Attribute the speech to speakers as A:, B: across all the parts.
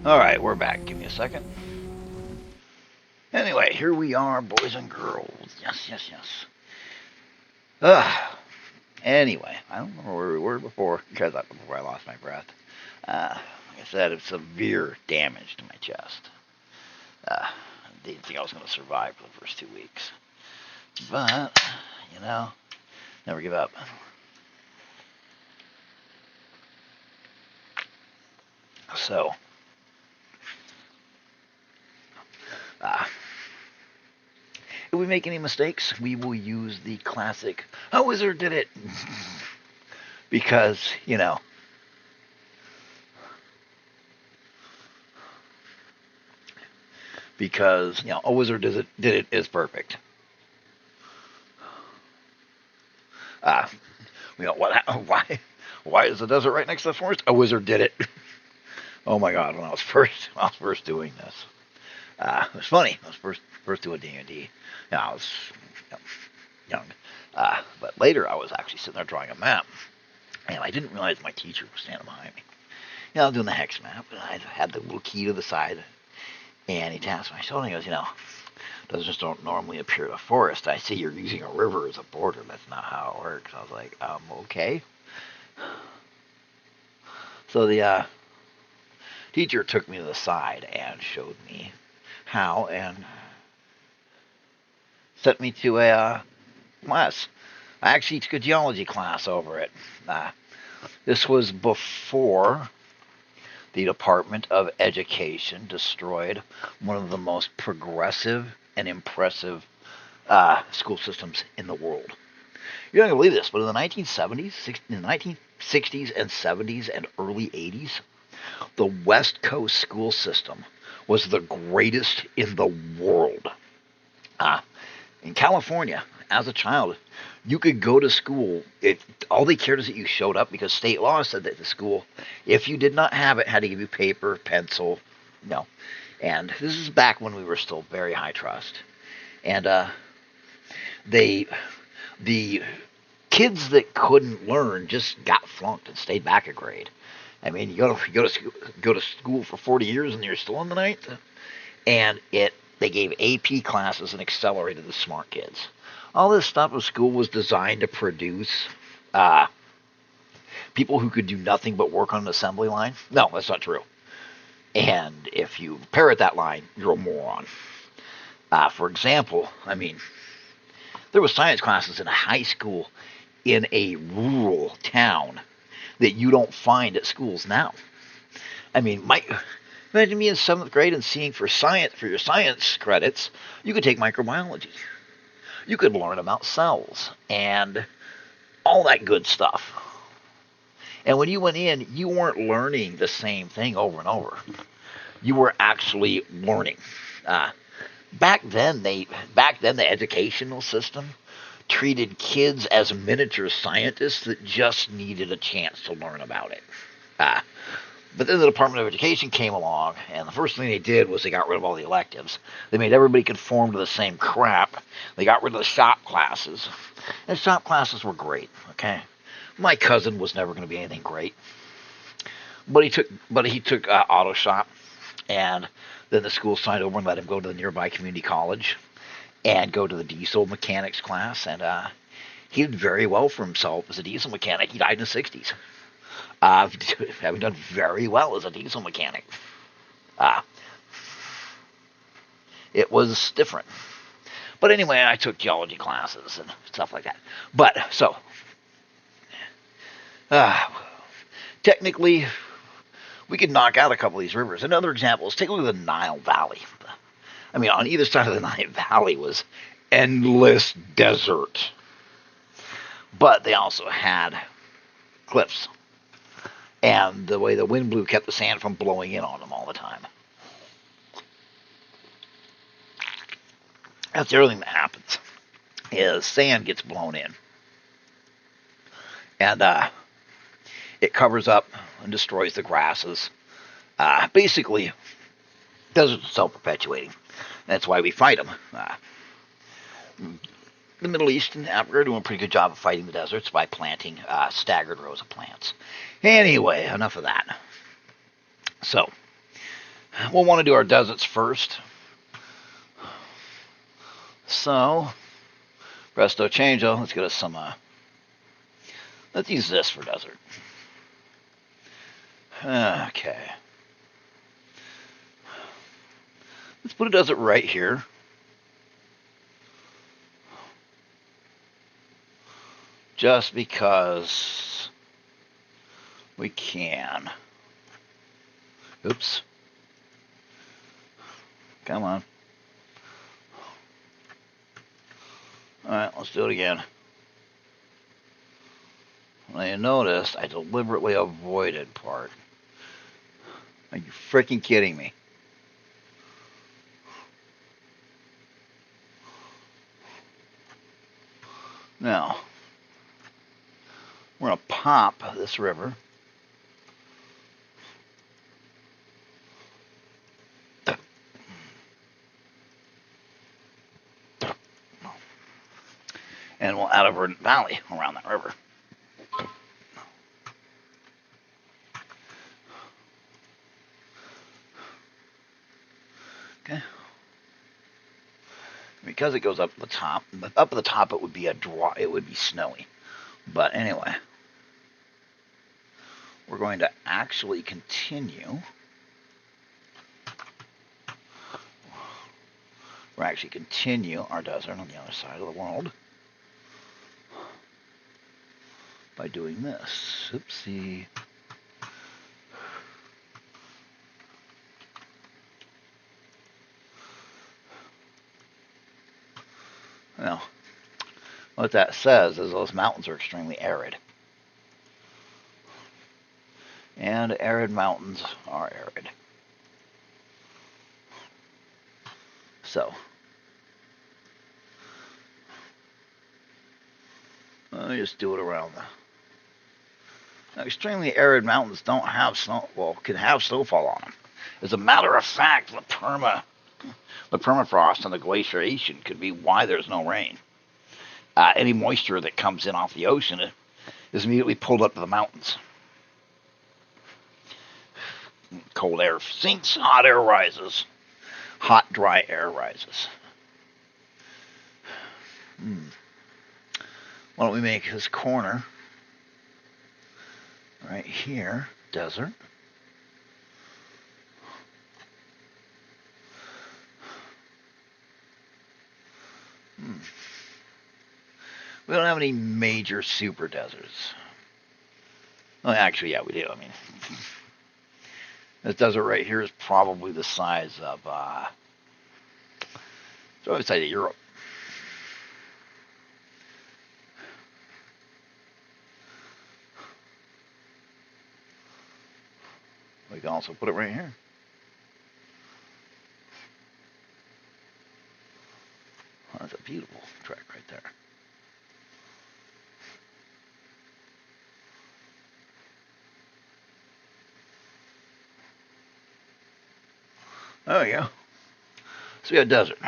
A: Alright, we're back. Give me a second. Anyway, here we are, boys and girls. Yes, yes, yes. Anyway, I don't know where we were before, before I lost my breath. Like I said, it's severe damage to my chest. I didn't think I was going to survive for the first 2 weeks. But, you know, never give up. So, if we make any mistakes, we will use the classic, "A wizard did it!" Because, a wizard did it is perfect. Uh, what? Why is the desert right next to the forest? A wizard did it. Oh my God! When I was first doing this, it was funny. I was first doing D&D. I was young, but later I was actually sitting there drawing a map, and I didn't realize my teacher was standing behind me. I was doing the hex map, and I had the little key to the side, and he taps my shoulder, and he goes, those just don't normally appear in a forest. I see you're using a river as a border. That's not how it works. I was like, okay. So the teacher took me to the side and showed me how, and sent me to a class. I actually took a geology class over it. This was before the Department of Education destroyed one of the most progressive and impressive school systems in the world. You're not going to believe this, but in the 1960s and 70s and early 80s, the West Coast school system was the greatest in the world. In California, as a child, you could go to school. All they cared is that you showed up, because state law said that the school, if you did not have it, had to give you paper, pencil, And this is back when we were still very high trust. And the kids that couldn't learn just got flunked and stayed back a grade. I mean, you go to school for 40 years and you're still in the ninth. And they gave AP classes and accelerated the smart kids. All this stuff with school was designed to produce people who could do nothing but work on an assembly line. No, that's not true. And if you parrot that line, you're a moron. For example, there was science classes in a high school in a rural town that you don't find at schools now. Imagine me in 7th grade and seeing for your science credits, you could take microbiology. You could learn about cells and all that good stuff. And when you went in, you weren't learning the same thing over and over. You were actually learning. Back then, the educational system treated kids as miniature scientists that just needed a chance to learn about it. But then the Department of Education came along, and the first thing they did was they got rid of all the electives. They made everybody conform to the same crap. They got rid of the shop classes. And shop classes were great, okay? My cousin was never going to be anything great. But he took auto shop, and then the school signed over and let him go to the nearby community college and go to the diesel mechanics class, and he did very well for himself as a diesel mechanic. He died in the 60s. Having done very well as a diesel mechanic. It was different. But anyway, I took geology classes and stuff like that. But, technically, we could knock out a couple of these rivers. Another example is take a look at the Nile Valley. On either side of the Nile Valley was endless desert. But they also had cliffs. And the way the wind blew kept the sand from blowing in on them all the time. That's the other thing that happens, is sand gets blown in. And it covers up and destroys the grasses. Basically, deserts are self-perpetuating. That's why we fight them. The Middle East and Africa are doing a pretty good job of fighting the deserts by planting staggered rows of plants. Anyway, enough of that. So, We'll want to do our deserts first. So, presto changeo. Let's get us some. Let's use this for desert. Okay. Let's put a desert right here. Just because we can. Oops. Come on. Alright, let's do it again. Now you noticed I deliberately avoided part. Are you freaking kidding me? Now, we're going to pop this river. And we'll add a verdant valley around that river. Okay. Because it goes up the top, up at the top it would be it would be snowy. But anyway, we're going to actually continue. We're actually continue our desert on the other side of the world by doing this. Oopsie. Well, what that says is those mountains are extremely arid. And arid mountains are arid. So, let me just do it around the... Now, extremely arid mountains don't have snow, well, can have snowfall on them. As a matter of fact, the permafrost and the glaciation could be why there's no rain. Any moisture that comes in off the ocean is immediately pulled up to the mountains. Cold air sinks, hot air rises. Hot, dry air rises. Why don't we make this corner right here desert? We don't have any major super deserts. Well, actually, yeah, we do. I mean, this desert right here is probably the size of, it's the size of Europe. We can also put it right here. Oh, that's a beautiful track right there. There we go. So we have desert.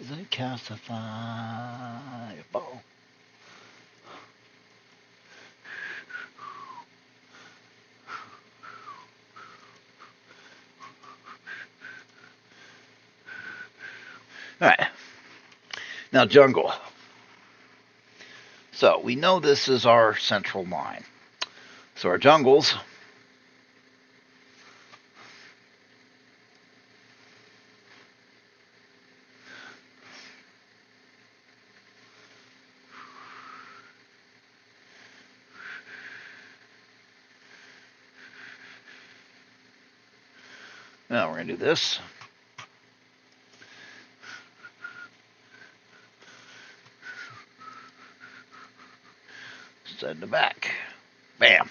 A: They cast a fireball. Alright. Now jungle. So we know this is our central line. So our jungles now we're going to do this. Send it back. Bam.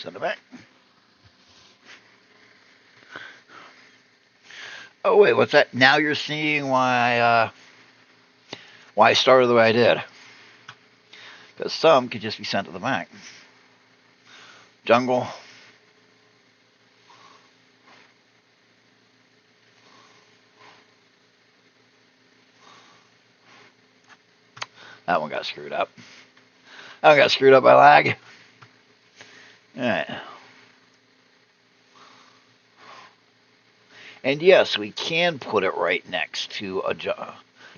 A: Send it back. Oh wait, what's that? Now you're seeing why I started the way I did. Because some could just be sent to the back. Jungle. That one got screwed up. That one got screwed up by lag. Alright. And yes, we can put it right next to a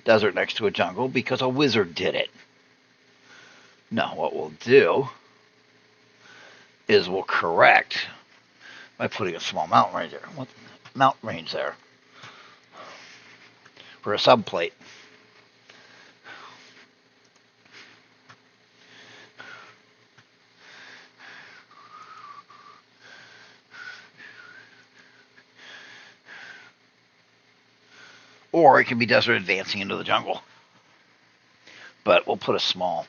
A: desert next to a jungle because a wizard did it. Now, what we'll do is we'll correct by putting a small mountain range there. What mountain range there? For a subplate. Or it can be desert advancing into the jungle. But we'll put a small.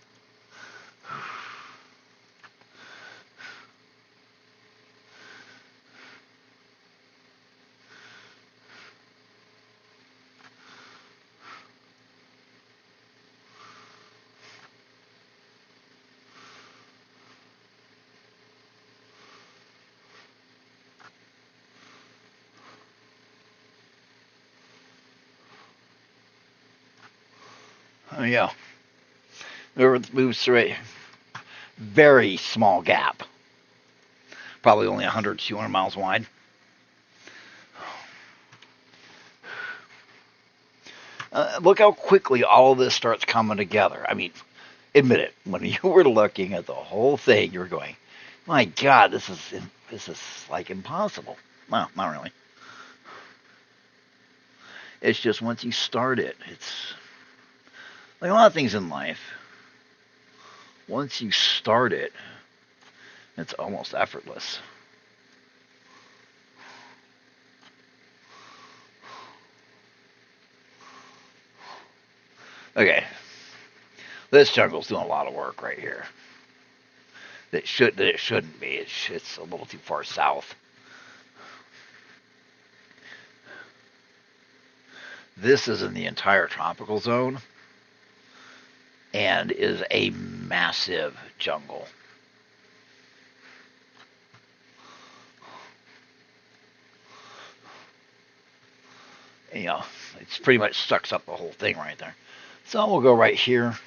A: Oh yeah. Moves through a very small gap. Probably only 100, 200 miles wide. Look how quickly all of this starts coming together. I mean, admit it. When you were looking at the whole thing, you were going, "My God, this is like impossible." Well, not really. It's just once you start it, it's like a lot of things in life. Once you start it, it's almost effortless. Okay, this jungle's doing a lot of work right here. It shouldn't be. It's a little too far south. This is in the entire tropical zone and is a massive jungle. You know, it's pretty much sucks up the whole thing right there. So we'll go right here.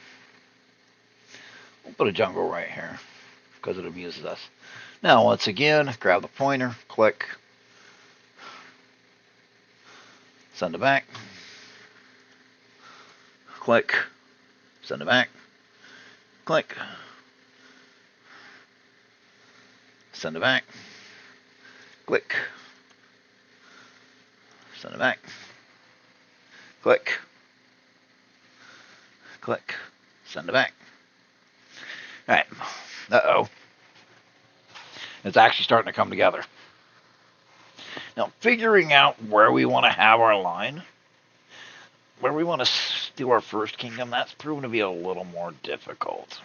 A: We'll put a jungle right here because it amuses us. Now, once again, grab the pointer, click, send it back, click, send it back, click, send it back, click, send it back, click, click, send it back. All right. Uh-oh. It's actually starting to come together. Now, figuring out where we want to have our line, where we want to do our first kingdom, that's proven to be a little more difficult.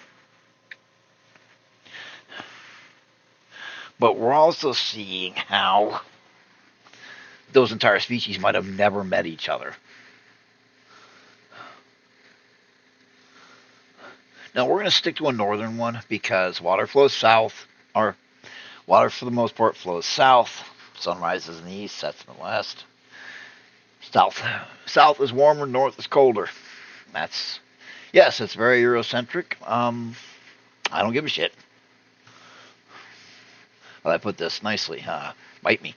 A: But we're also seeing how those entire species might have never met each other. Now, we're going to stick to a northern one because water flows south, or water for the most part flows south. Sun rises in the east, sets in the west. South is warmer, north is colder. Yes, it's very Eurocentric. I don't give a shit. Well, I put this nicely. Bite me.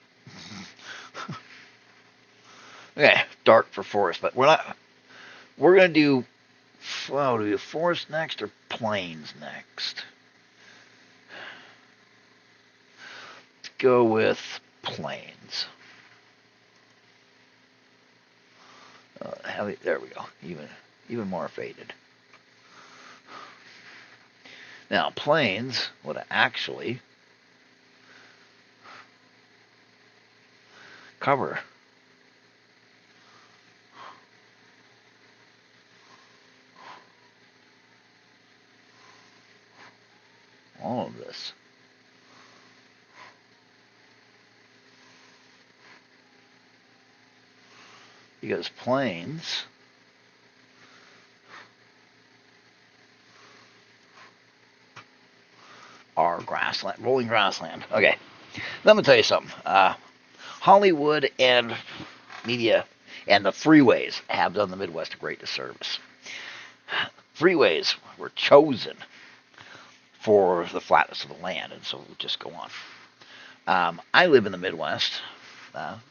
A: Okay, dark for forest, but we're not. We're gonna do. Well, do we do forest next or plains next? Let's go with plains. There we go. Even more faded. Now, plains would actually cover all of this. because plains are grassland, rolling grassland. Okay, let me tell you something. Hollywood and media and the freeways have done the Midwest a great disservice. Freeways were chosen for the flatness of the land, and so we'll just go on. I live in the Midwest,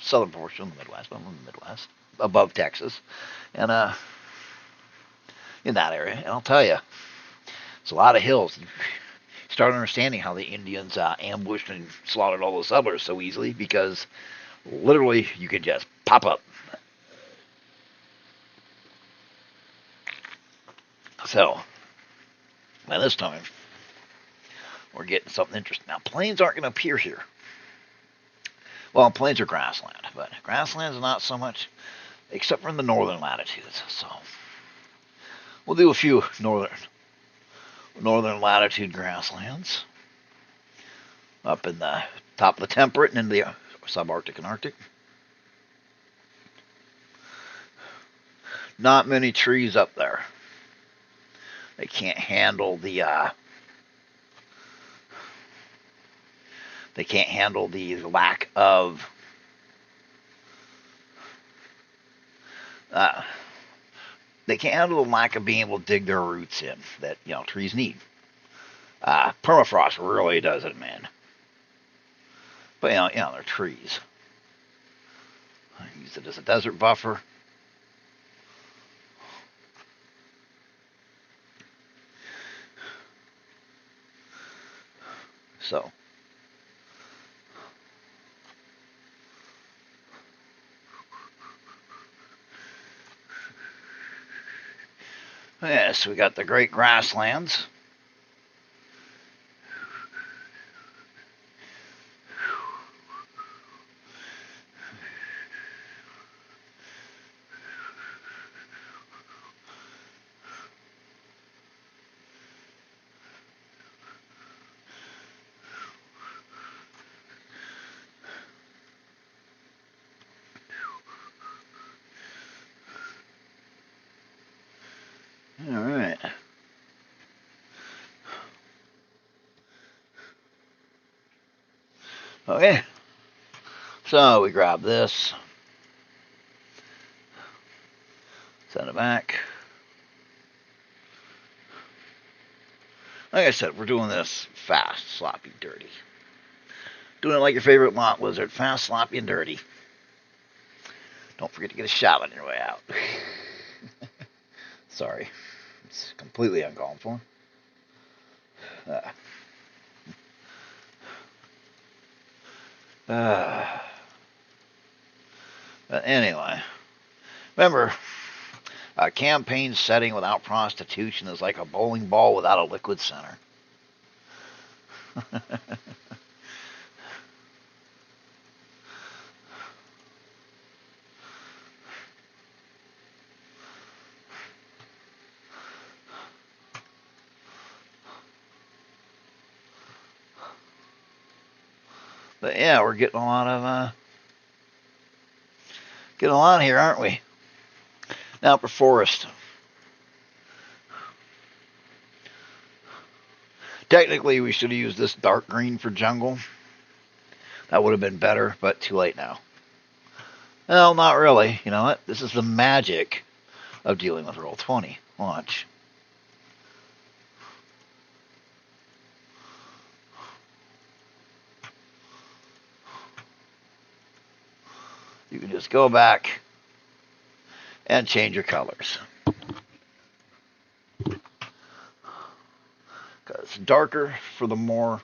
A: southern portion of the Midwest, but I'm in the Midwest, above Texas, and in that area. And I'll tell you, it's a lot of hills. You start understanding how the Indians ambushed and slaughtered all the settlers so easily because literally you could just pop up. So, by this time, we're getting something interesting. Now, plains aren't going to appear here. Well, plains are grassland, but grassland is not so much, except for in the northern latitudes. So, we'll do a few northern latitude grasslands up in the top of the temperate and in the subarctic and Arctic. Not many trees up there. They can't handle the lack of they can't handle the lack of being able to dig their roots in that trees need. Permafrost really does it, man. But they're trees. I use it as a desert buffer. So, yes, we got the great grasslands. All right. Okay. So we grab this, send it back. Like I said, we're doing this fast, sloppy, dirty. Doing it like your favorite lot lizard. Fast, sloppy, and dirty. Don't forget to get a shot on your way out. Sorry. It's completely uncalled for. But anyway, remember, a campaign setting without prostitution is like a bowling ball without a liquid center. But yeah, we're getting a lot here, aren't we? Now for forest. Technically, we should have used this dark green for jungle. That would have been better, but too late now. Well, not really. You know what? This is the magic of dealing with Roll20. Watch. You can just go back and change your colors. It's darker for the more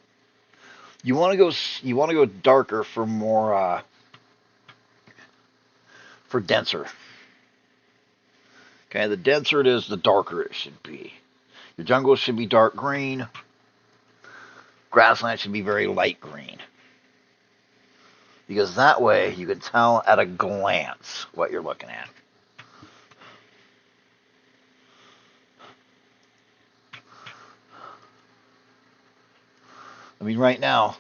A: you want to go darker for more for denser. Okay, the denser it is, the darker it should be. Your jungle should be dark green. Grassland should be very light green. Because that way you can tell at a glance what you're looking at. I mean, right now.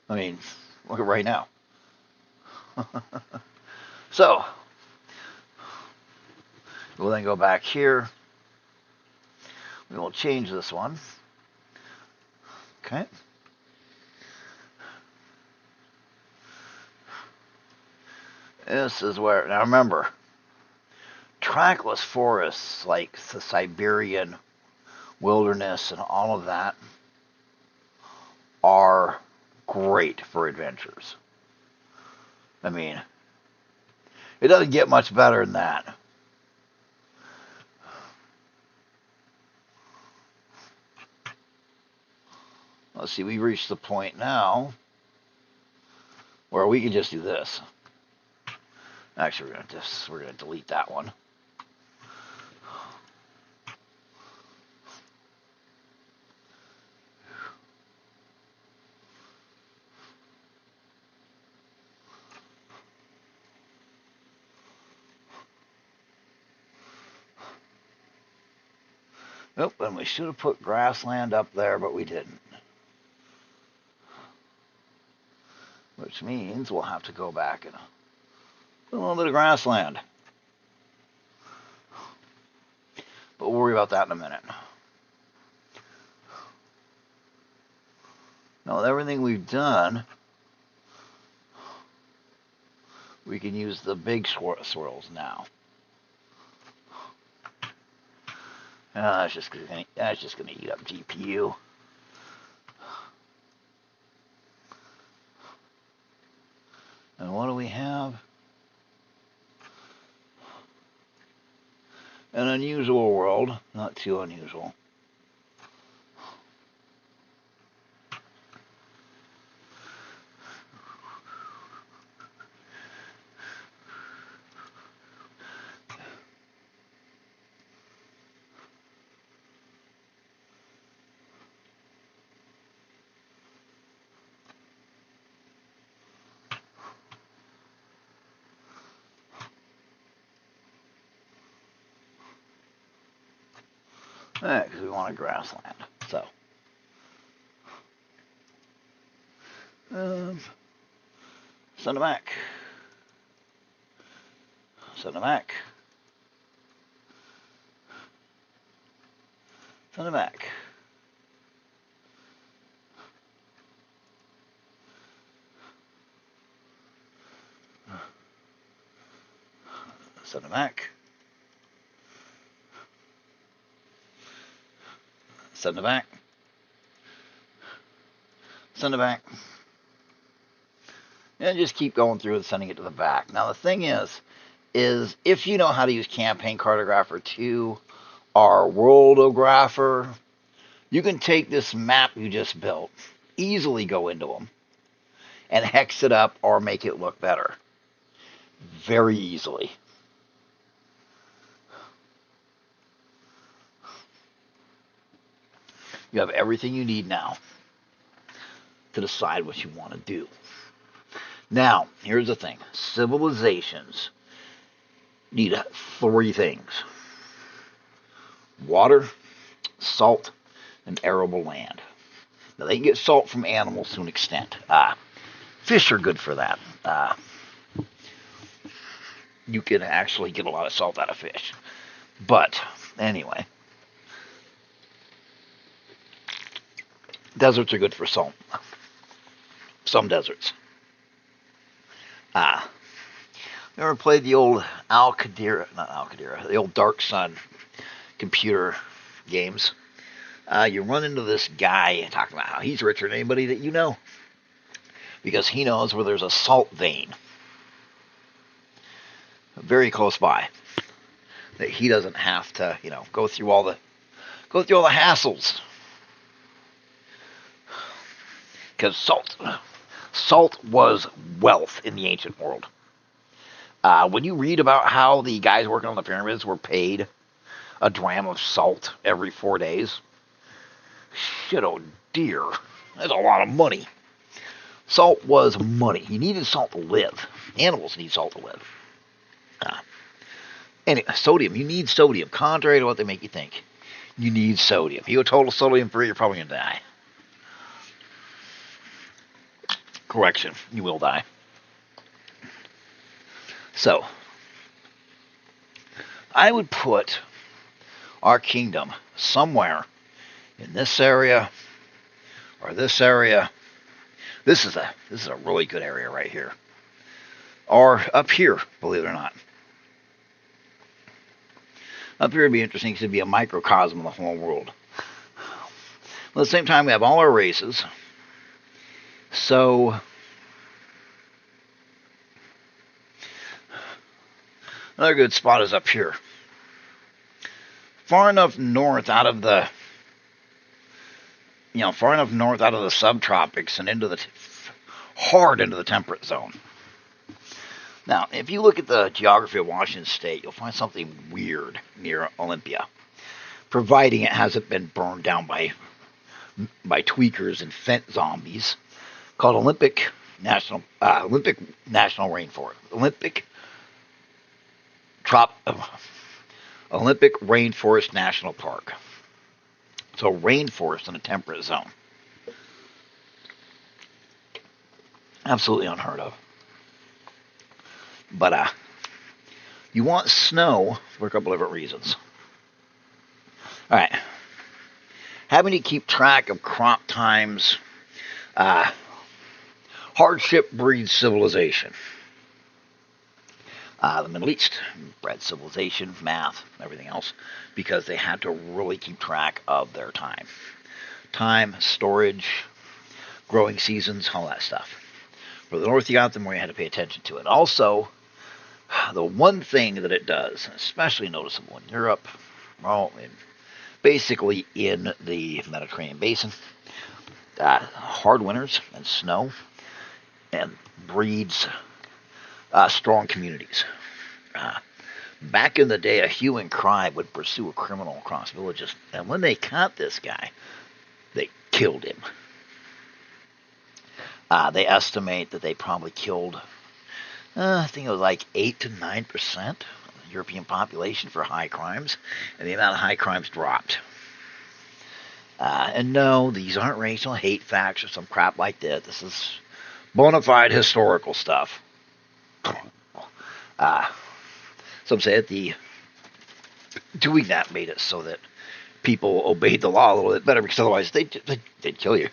A: Look at right now. So, we'll then go back here. We will change this one. Okay. This is where, now remember, trackless forests like the Siberian wilderness and all of that are great for adventures. I mean, it doesn't get much better than that. Let's see, we've reached the point now where we can just do this. Actually, we're gonna delete that one. Nope, and we should have put grassland up there, but we didn't. Which means we'll have to go back and put a little bit of grassland. But we'll worry about that in a minute. Now, with everything we've done, we can use the big swirls now. That's just gonna eat up GPU. And what do we have? An unusual world, not too unusual. Because we want a grassland. So, send it back. Send it back. Send it back. Send it back. Send it back. Send it back. And just keep going through and sending it to the back. Now the thing is if you know how to use Campaign Cartographer 2 or Worldographer, you can take this map you just built, easily go into them, and hex it up or make it look better. Very easily. You have everything you need now to decide what you want to do. Now, here's the thing. Civilizations need 3 things. Water, salt, and arable land. Now, they can get salt from animals to an extent. Fish are good for that. You can actually get a lot of salt out of fish. But, anyway. Deserts are good for salt. Some deserts. You ever played the old the old Dark Sun computer games? You run into this guy talking about how he's richer than anybody that you know. Because he knows where there's a salt vein. Very close by. That he doesn't have to, go through all the hassles. Because salt was wealth in the ancient world. When you read about how the guys working on the pyramids were paid a dram of salt every 4 days, shit, oh dear, that's a lot of money. Salt was money. You needed salt to live. Animals need salt to live. Anyway, sodium. You need sodium, contrary to what they make you think. You need sodium. If you go total sodium free, you're probably going to die. Correction, you will die. So, I would put our kingdom somewhere in this area or this area. This is a really good area right here. Or up here, believe it or not. Up here would be interesting because it'd be a microcosm of the whole world. But at the same time, we have all our races. So, another good spot is up here. Far enough north out of the, subtropics and hard into the temperate zone. Now, if you look at the geography of Washington State, you'll find something weird near Olympia, providing it hasn't been burned down by tweakers and fent zombies, called Olympic National Rainforest. Olympic Rainforest National Park. So rainforest in a temperate zone. Absolutely unheard of. But you want snow for a couple of different reasons. All right. Having to keep track of crop times, hardship breeds civilization. The Middle East bred civilization, math, everything else, because they had to really keep track of their time. Time, storage, growing seasons, all that stuff. For the north you got, the more you had to pay attention to it. Also, the one thing that it does, especially noticeable in Europe, basically in the Mediterranean basin, hard winters and snow, and breeds strong communities. Back in the day, a hue and cry would pursue a criminal across villages, and when they caught this guy, they killed him. They estimate that they probably killed, I think it was like 8 to 9% of the European population for high crimes, and the amount of high crimes dropped. And no, these aren't racial hate facts or some crap like that. This is bona fide historical stuff. Some say that doing that made it so that people obeyed the law a little bit better, because otherwise they'd kill you.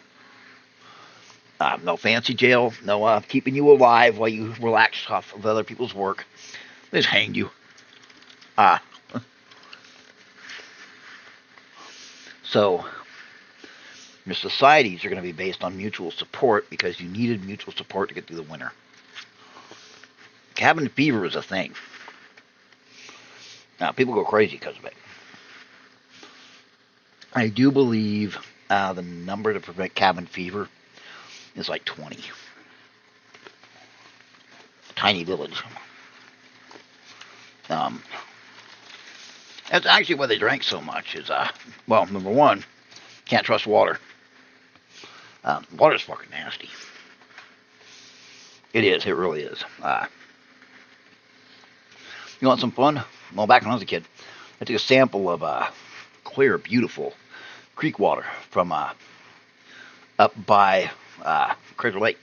A: No fancy jail, no keeping you alive while you relax off of other people's work. They just hanged you. So your societies are going to be based on mutual support, because you needed mutual support to get through the winter. Cabin fever was a thing. Now, people go crazy because of it. I do believe the number to prevent cabin fever is like 20. Tiny village. That's actually why they drank so much. Is number one, can't trust water. Water's fucking nasty. It is. It really is. You want some fun? Well, back when I was a kid, I took a sample of clear, beautiful creek water from up by Crater Lake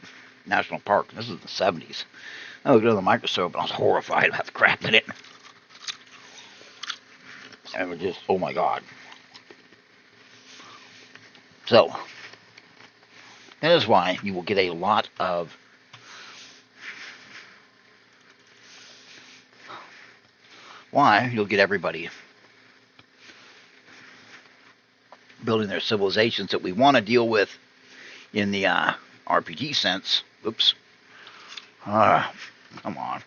A: National Park. This is the 70s. I looked at the microscope and I was horrified about the crap in it. And it was just, oh my God. So, that is why you will get a lot of you'll get everybody building their civilizations that we want to deal with in the RPG sense. Oops. Come on.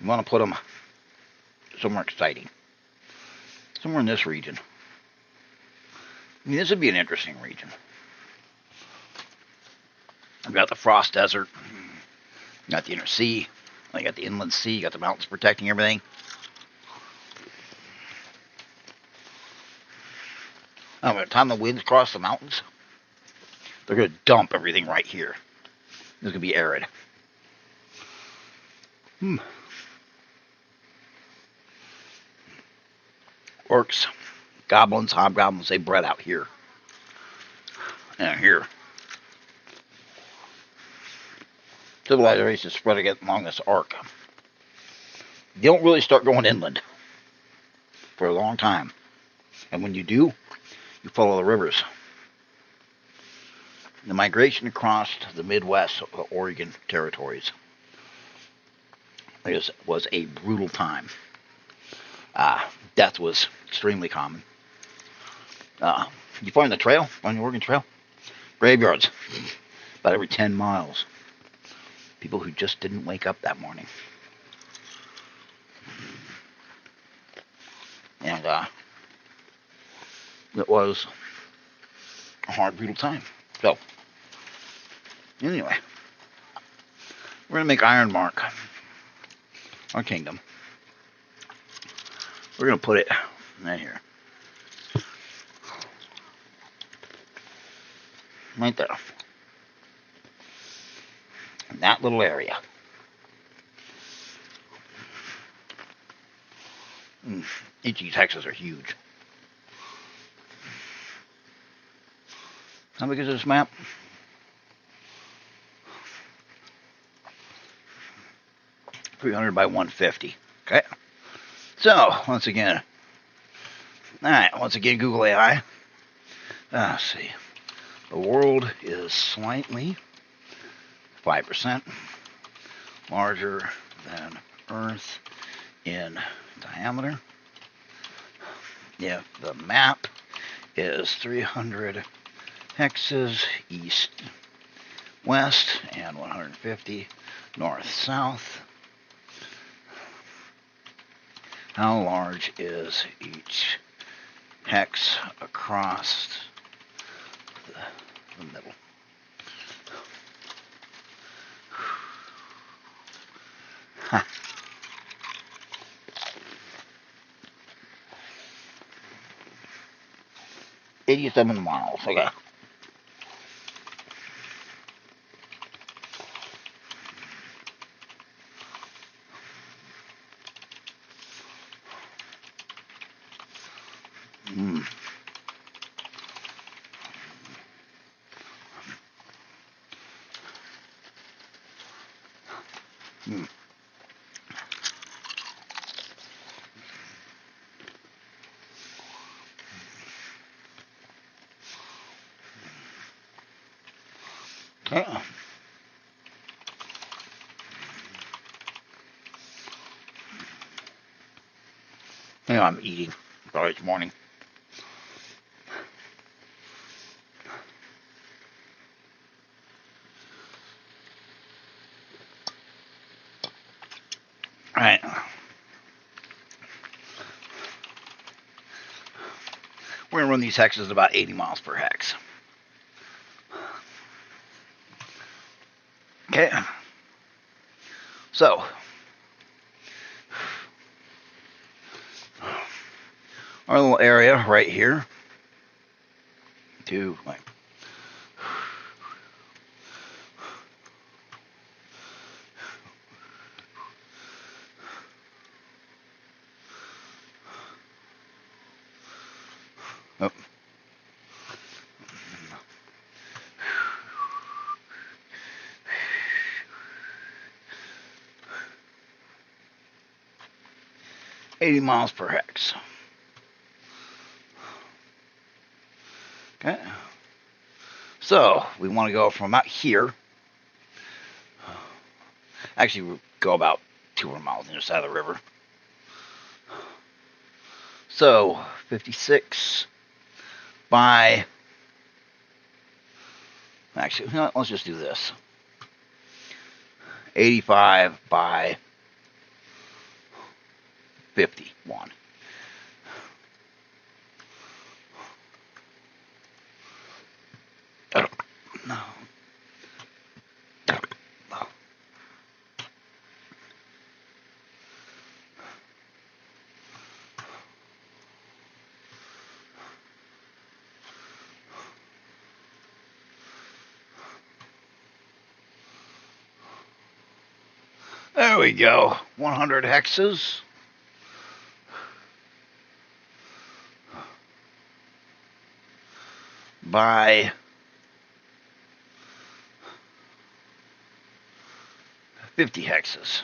A: You want to put them somewhere exciting. Somewhere in this region. I mean, this would be an interesting region. I've got the frost desert. You got the inner sea. You got the inland sea. You got the mountains protecting everything. By the time the winds cross the mountains, they're going to dump everything right here. It's going to be arid. Orcs, goblins, hobgoblins, they bred out here. And here. Civilization is spreading it along this arc. You don't really start going inland for a long time. And when you do, you follow the rivers. The migration across the Midwest Oregon territories was a brutal time. Death was extremely common. You find the trail, on the Oregon Trail, graveyards, about every 10 miles. People who just didn't wake up that morning. And it was a hard, brutal time. So, anyway, we're going to make Ironmark our kingdom. We're going to put it right here. Right there. In that little area. Each of these hexes are huge. How big is this map? .300 by 150. Okay. So, once again, Google AI. Let's see. The world is slightly 5% larger than Earth in diameter. If the map is 300 hexes east, west, and 150 north, south, how large is each hex across the middle? Ha. 87 miles. Okay. Okay. You know, I'm eating. Sorry, it's morning. Alright. We're going to run these hexes at about 80 miles per hex. Okay. So, our little area right here to like oh. 80 miles per hex. Okay. So, we want to go from out here. Actually, we'll go about 200 miles on the side of the river. So, 56 by... Actually, you know what, let's just do this. 85 by 51. No. There we go. 100 hexes. By 50 hexes.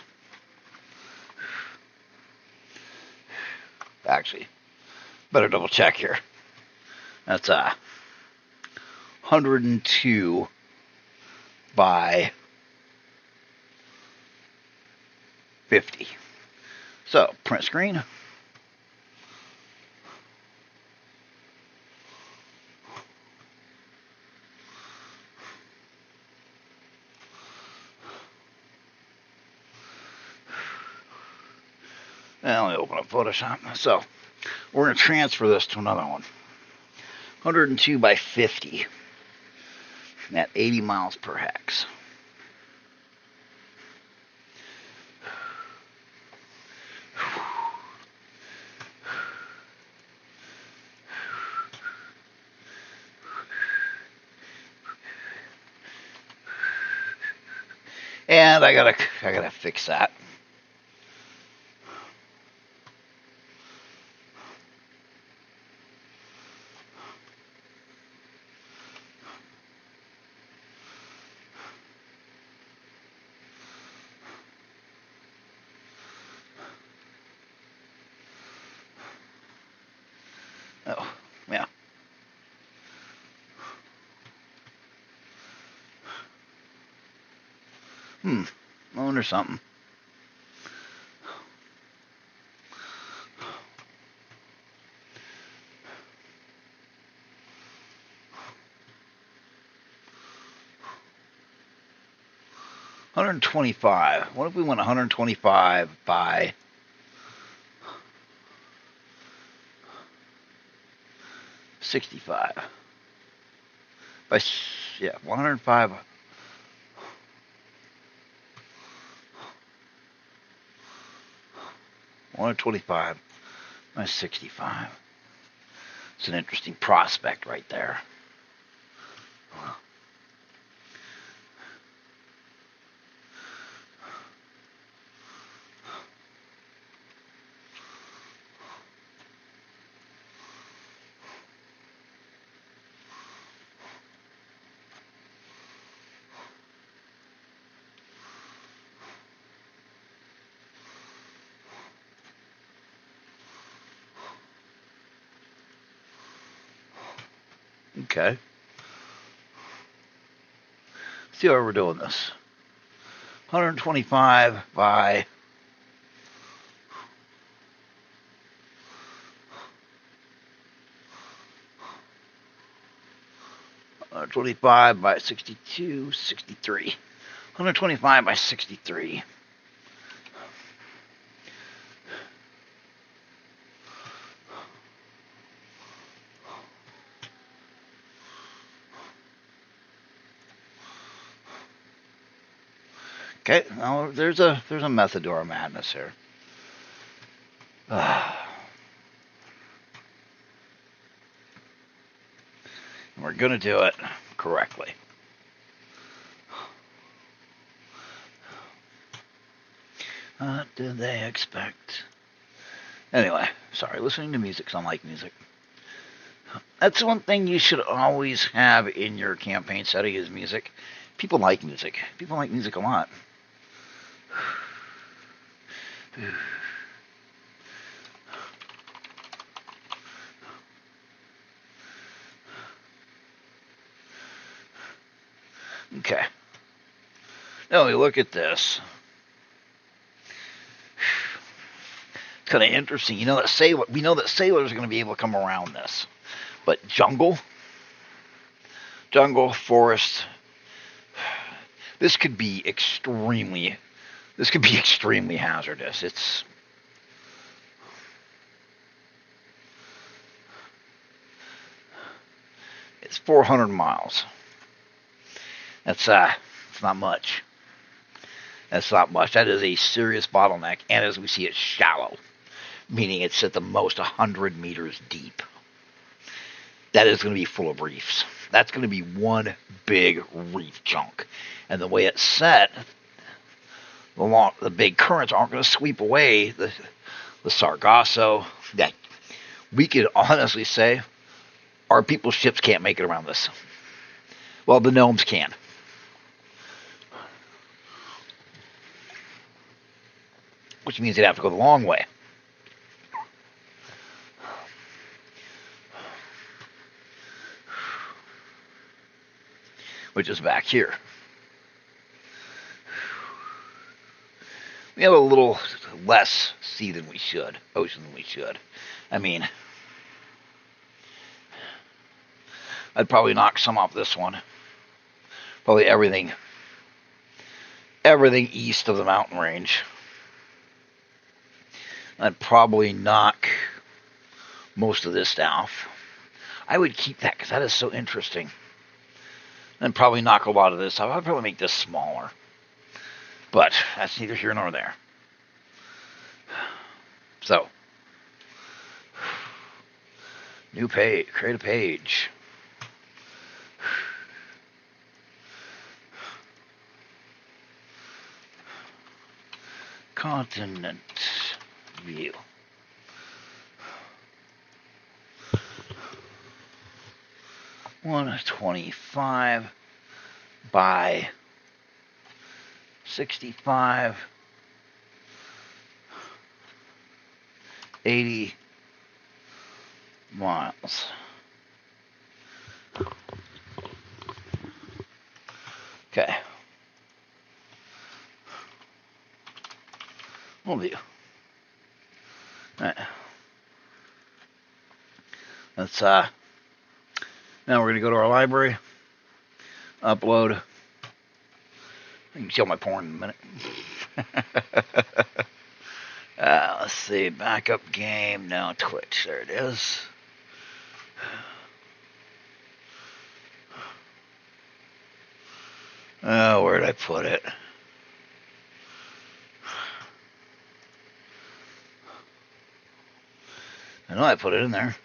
A: Actually, better double check here. That's 102 by 50. So, print screen. Now let me open up Photoshop. So, we're going to transfer this to another one. 102 by 50 at 80 miles per hex. And I gotta fix that. Oh, yeah. I wonder something. $125. What if we went 125 by 65? By 105. 125 by 65. It's an interesting prospect right there. Okay. See how we're doing this. 125 by 125 by 62, 63. 125 by 63. Okay, now there's a method to our madness here. And we're gonna do it correctly. What did they expect? Anyway, sorry, listening to music, because I like music. That's one thing you should always have in your campaign setting is music. People like music. People like music a lot. Okay. Now we look at this. It's kind of interesting. You know that we know that sailors are going to be able to come around this, but jungle, forest. This could be extremely hazardous. It's 400 miles. That's it's not much. That's not much. That is a serious bottleneck, and as we see, it's shallow, meaning it's at the most 100 meters deep. That is going to be full of reefs. That's going to be one big reef chunk, and the way it's set, the big currents aren't going to sweep away the Sargasso. That we could honestly say our people's ships can't make it around this. Well, the gnomes can. which means they'd have to go the long way. Which is back here. We have a little less sea than we should, ocean than we should. I mean, I'd probably knock some off this one. Probably everything east of the mountain range. I'd probably knock most of this off. I would keep that because that is so interesting. And probably knock a lot of this off. I'd probably make this smaller. But that's neither here nor there. So, new page, create a page. Continent view. $125 by 65, 80 miles. Okay. We'll do. All right. Let's now we're gonna go to our library, upload. You can show my porn in a minute. Let's see, backup game, now Twitch, there it is. Oh, where did I put it? I know I put it in there.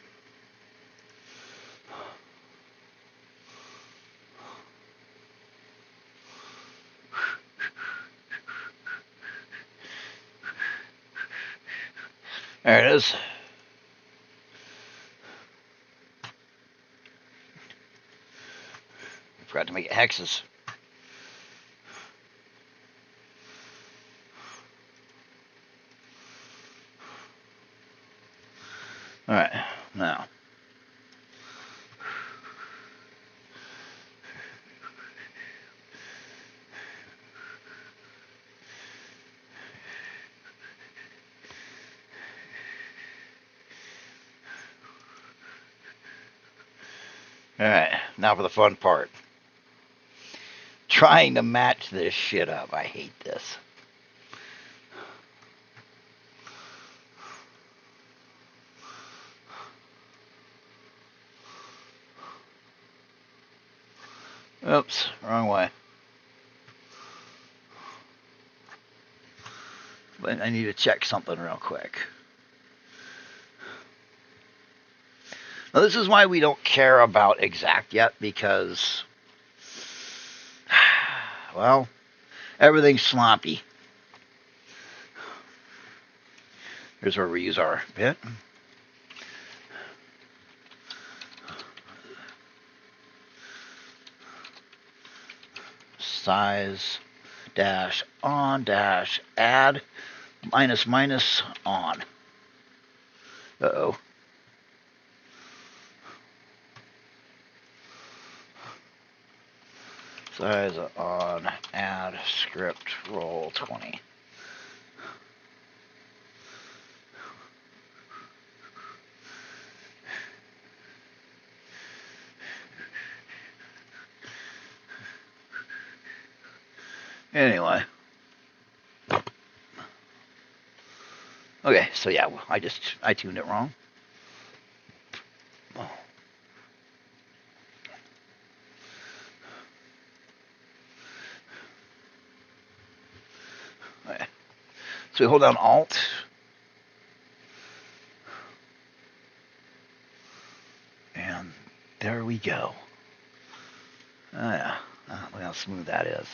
A: There it is. I forgot to make it hexes. All right, now. All right, now for the fun part. Trying to match this shit up. I hate this. Oops, wrong way. But I need to check something real quick. Now, this is why we don't care about exact yet, because, well, everything's sloppy. Here's where we use our bit. Size dash on dash add minus minus on. Uh-oh. Size on add script roll 20. Anyway. Okay, so yeah, I tuned it wrong. Oh. Okay. So we hold down Alt. And there we go. Oh yeah. Look how smooth that is.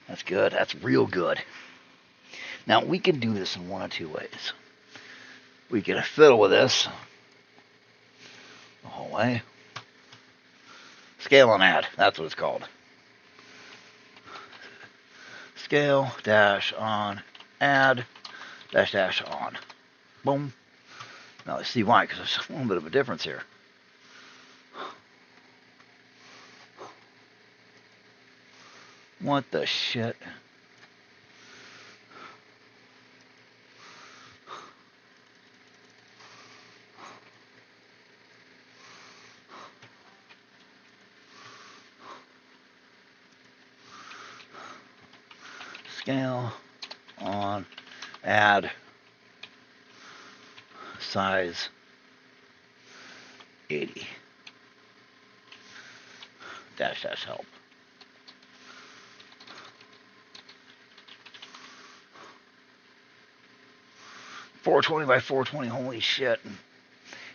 A: That's good. That's real good. Now, we can do this in one of two ways. We can fiddle with this the whole way. Scale and add. That's what it's called. Scale dash on add dash on. Boom. Now let's see why, because there's a little bit of a difference here. What the shit? Scale on, add, size 80, dash help. .420 by 420, holy shit.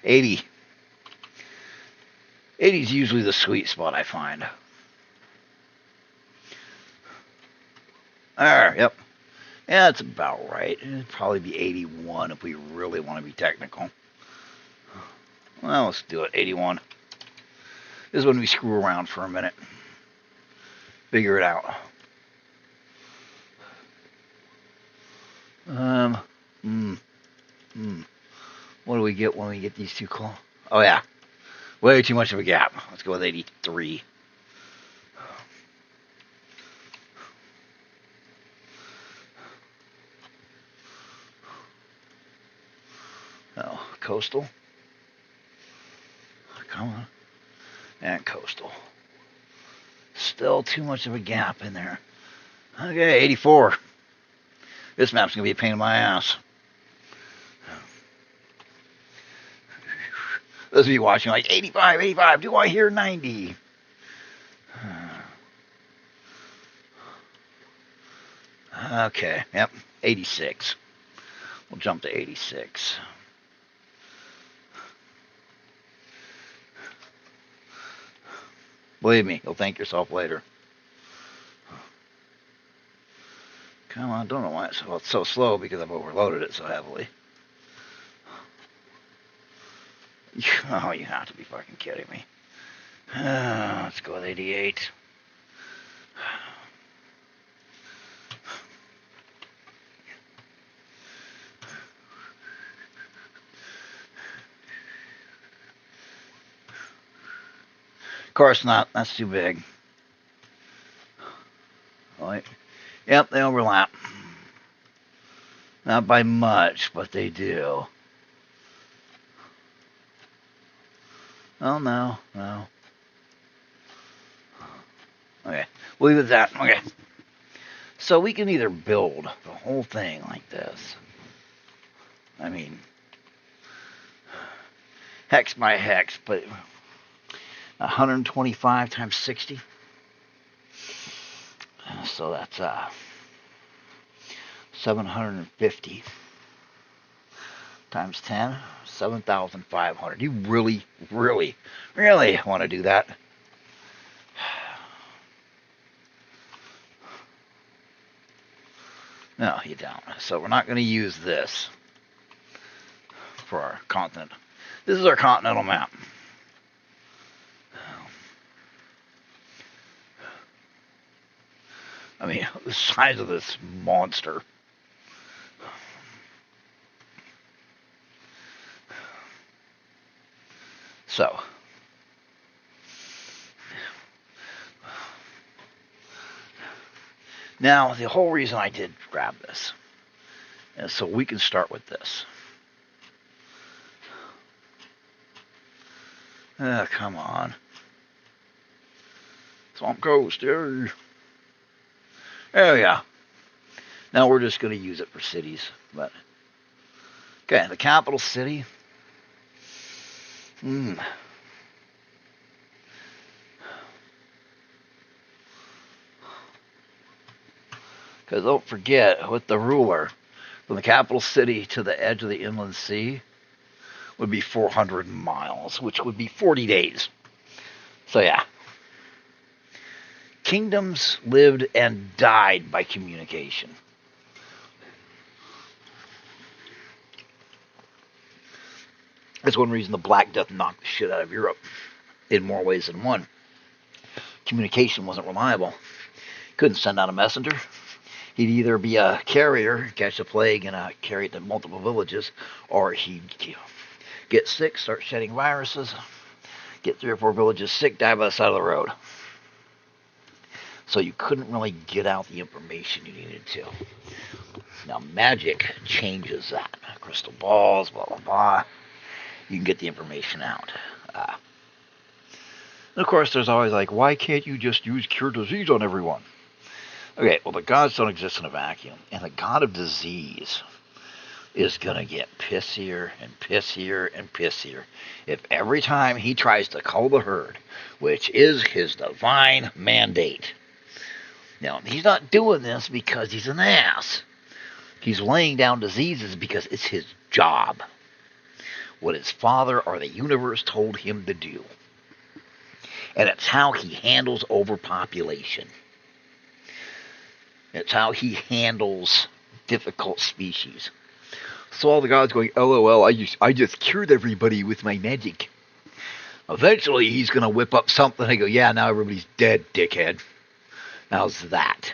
A: 80. 80 is usually the sweet spot, I find. Yep. Yeah, that's about right. It'd probably be 81 if we really want to be technical. Well, let's do it. 81. This is when we screw around for a minute. Figure it out. What do we get when we get these two close? Oh, yeah. Way too much of a gap. Let's go with 83. Oh, coastal. Come on. And coastal. Still too much of a gap in there. Okay, 84. This map's going to be a pain in my ass. Those of you watching like 85, 85. Do I hear 90? Okay, yep, 86. We'll jump to 86. Believe me, you'll thank yourself later. Come on, don't know why it's so slow, because I've overloaded it so heavily. Oh, you have to be fucking kidding me. Let's go with 88. Of course not. That's too big. Right. Yep, they overlap. Not by much, but they do. Oh, no. Okay, we'll leave it at that. Okay. So we can either build the whole thing like this. I mean, hex by hex, but 125 times 60. So that's 750 times 10, 7,500. You really want to do that? No, you don't. So we're not going to use this for our continent. This is our continental map. I mean, the size of this monster. So, now the whole reason I did grab this is so we can start with this. Come on. Swamp Coast, there. There we go. Now we're just going to use it for cities. But okay, the capital city. Because don't forget, with the ruler, from the capital city to the edge of the inland sea would be 400 miles, which would be 40 days. So yeah. Kingdoms lived and died by communication. That's one reason the Black Death knocked the shit out of Europe in more ways than one. Communication wasn't reliable. Couldn't send out a messenger. He'd either be a carrier, catch the plague, and carry it to multiple villages, or he'd get sick, start shedding viruses, get 3 or 4 villages sick, die by the side of the road. So you couldn't really get out the information you needed to. Now, magic changes that. Crystal balls, blah, blah, blah. You can get the information out. And of course, there's always like, why can't you just use cure disease on everyone? Okay, well, the gods don't exist in a vacuum. And the god of disease is going to get pissier and pissier and pissier if every time he tries to cull the herd, which is his divine mandate. Now, he's not doing this because he's an ass. He's laying down diseases because it's his job. What his father or the universe told him to do. And it's how he handles overpopulation. It's how he handles difficult species. So all the gods going, LOL, I just cured everybody with my magic. Eventually he's going to whip up something and go, yeah, now everybody's dead, dickhead. How's that?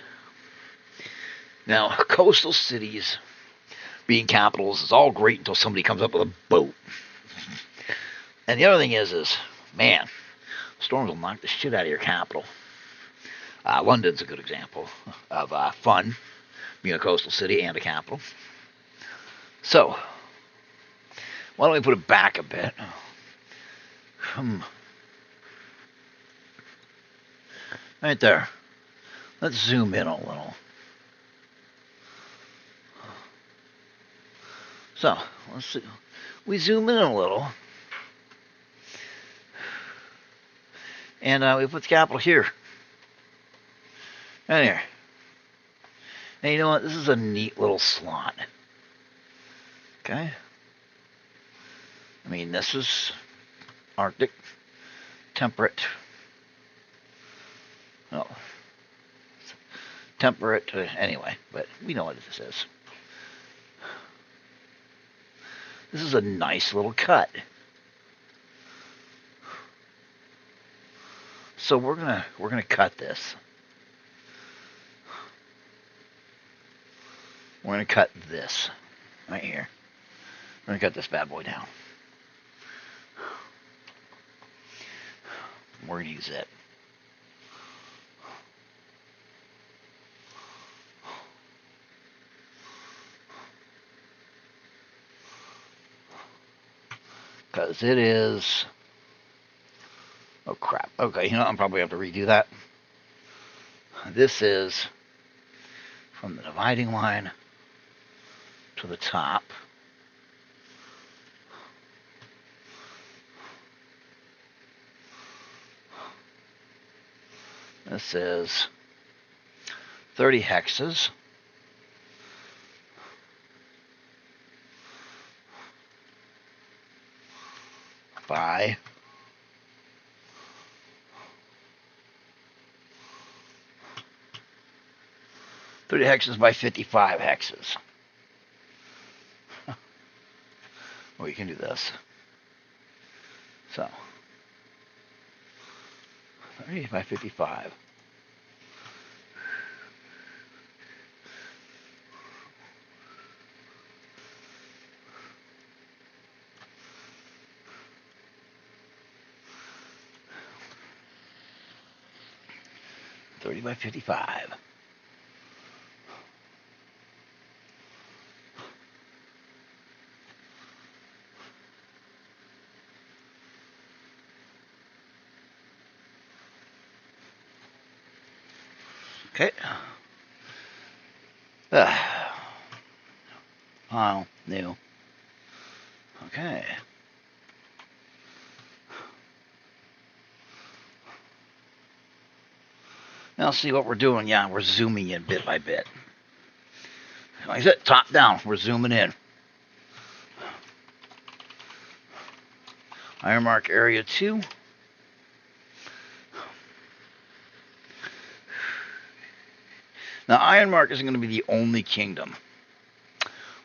A: Now, coastal cities being capitals is all great until somebody comes up with a boat. And the other thing is, man, storms will knock the shit out of your capital. London's a good example of fun, being a coastal city and a capital. So, why don't we put it back a bit? Right there. Let's zoom in a little. So, let's see. We zoom in a little. And we put the capital here. Right here. And you know what? This is a neat little slot. Okay? I mean, this is Arctic, temperate. Oh. Temperate, anyway, but we know what this is. This is a nice little cut. So we're gonna cut this. We're gonna cut this right here. We're gonna cut this bad boy down. We're gonna use it. Because it is... Oh, crap. Okay, you know, I'm probably going to have to redo that. This is from the dividing line to the top. This is 30 hexes. By 30 hexes by 55 hexes. Well, you can do this. So, 30 by 55. By 55. Okay. File, new. Okay. Now see what we're doing. Yeah, we're zooming in bit by bit. Like I said, top down, we're zooming in. Ironmark area 2. Now, Ironmark isn't going to be the only kingdom.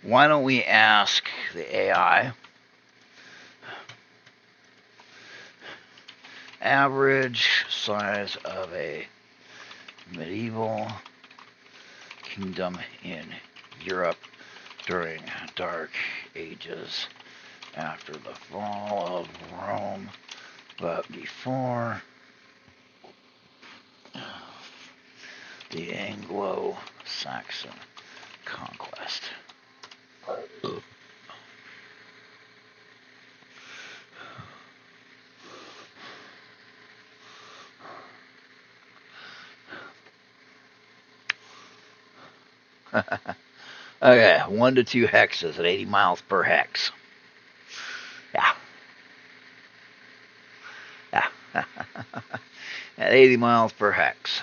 A: Why don't we ask the AI average size of a medieval kingdom in Europe during Dark Ages, after the fall of Rome, but before the Anglo-Saxon conquest. Okay, 1 to 2 hexes at 80 miles per hex. Yeah. Yeah. At 80 miles per hex.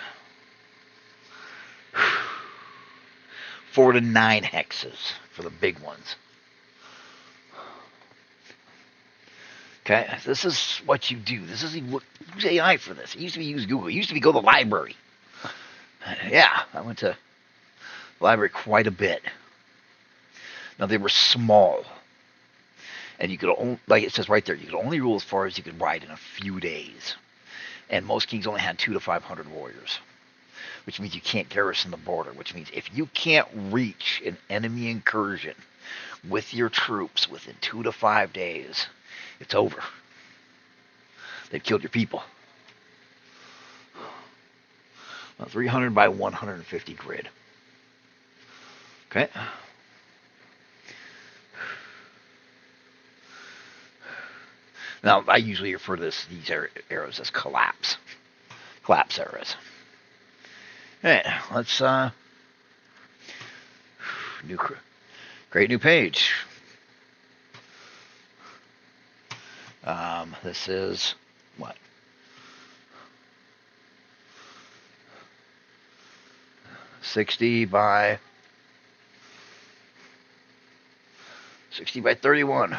A: 4 to 9 hexes for the big ones. Okay, this is what you do. This is use AI for this. It used to be use Google. It used to be go to the library. Yeah, I went to the library quite a bit. Now they were small, and you could only, like it says right there, you could only rule as far as you could ride in a few days. And most kings only had 2 to 500 warriors, which means you can't garrison the border. Which means if you can't reach an enemy incursion with your troops within 2 to 5 days, it's over. They've killed your people. 300 by 150 grid. Okay. Now, I usually refer to these arrows as collapse arrows. Okay, let's create new page. This is what? $60 by 31.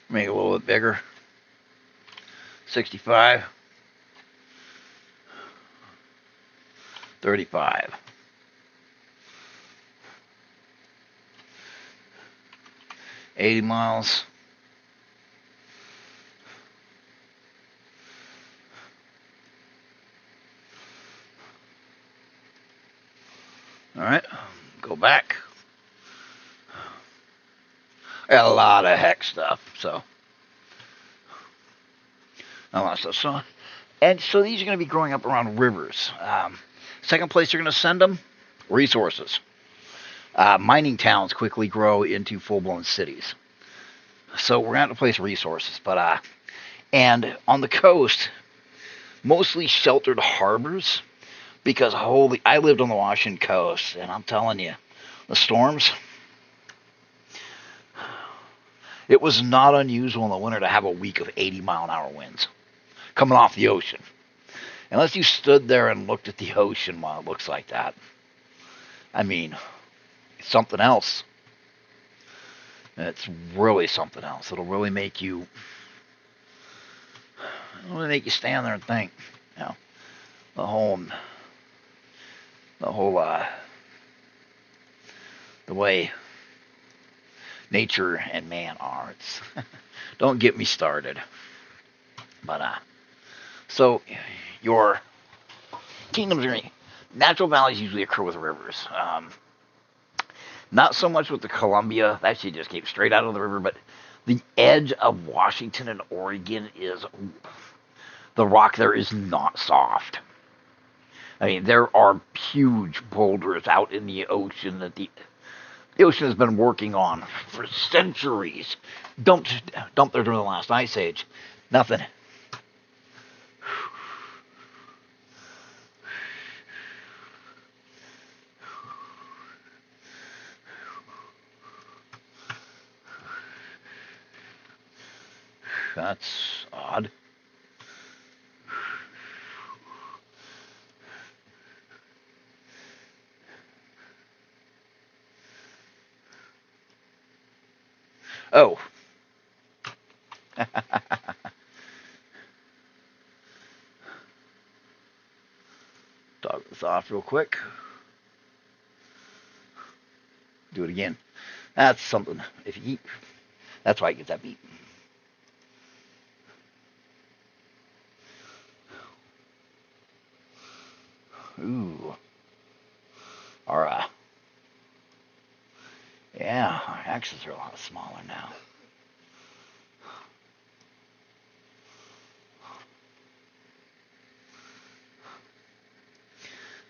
A: Make it a little bit bigger. 65. 35. $80 miles. All right, go back. I got a lot of hex stuff, so a lot of stuff. So these are going to be growing up around rivers. Second place you're going to send them, resources. Mining towns quickly grow into full-blown cities. So we're going to have to place resources. And on the coast, mostly sheltered harbors, because I lived on the Washington coast, and I'm telling you, the storms, it was not unusual in the winter to have a week of 80-mile-an-hour winds coming off the ocean. Unless you stood there and looked at the ocean while it looks like that. I mean, it's something else. It's really something else. It'll really make you stand there and think. You know, the way nature and man are. It's don't get me started. So your kingdoms are natural valleys usually occur with rivers. Not so much with the Columbia. That actually just came straight out of the river, but the edge of Washington and Oregon is the rock there is not soft. I mean, there are huge boulders out in the ocean that the ocean has been working on for centuries. Dumped there during the last ice age. Nothing. That's odd. Oh. Dog this off real quick. Do it again. That's something. If you eat, that's why it gets that beat. Ooh. Our, yeah, our hexes are a lot smaller now.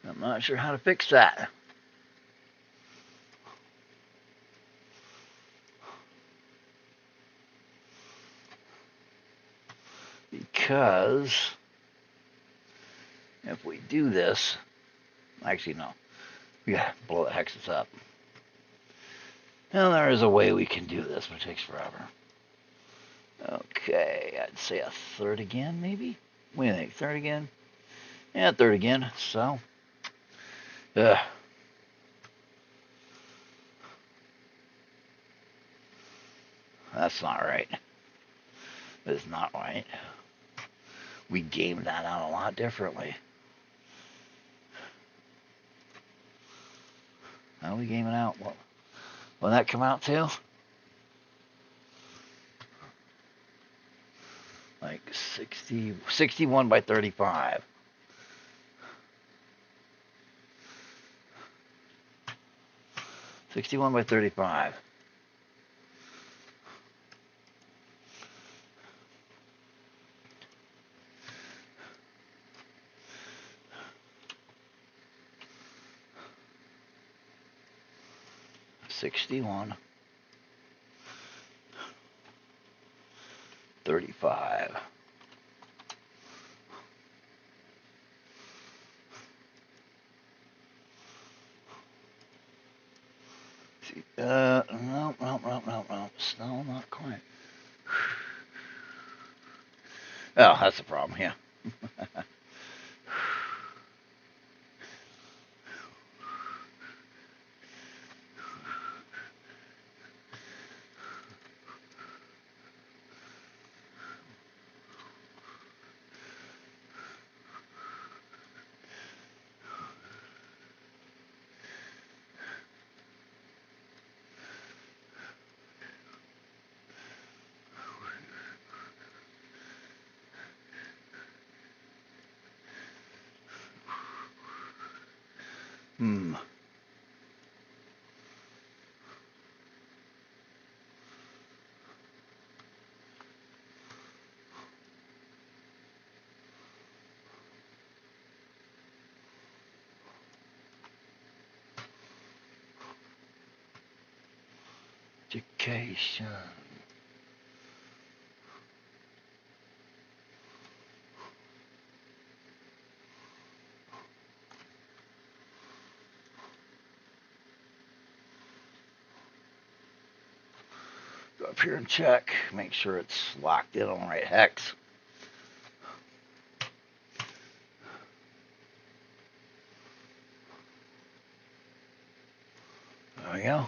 A: I'm not sure how to fix that. Because if we do this, actually no, we gotta blow the hexes up. Now there is a way we can do this, but it takes forever. Okay, I'd say a third again, maybe? What do you think, third again? Yeah, third again, so. Ugh. That's not right. That is not right. We gamed that out a lot differently. How are we gaming out? Well, will that come out too? Like 61 by 35. $61 by 35. $61 $35. No. Still not quite. Oh, that's the problem, yeah. Hmm. Education. Go up here and check. Make sure it's locked in on the right hex. There we go.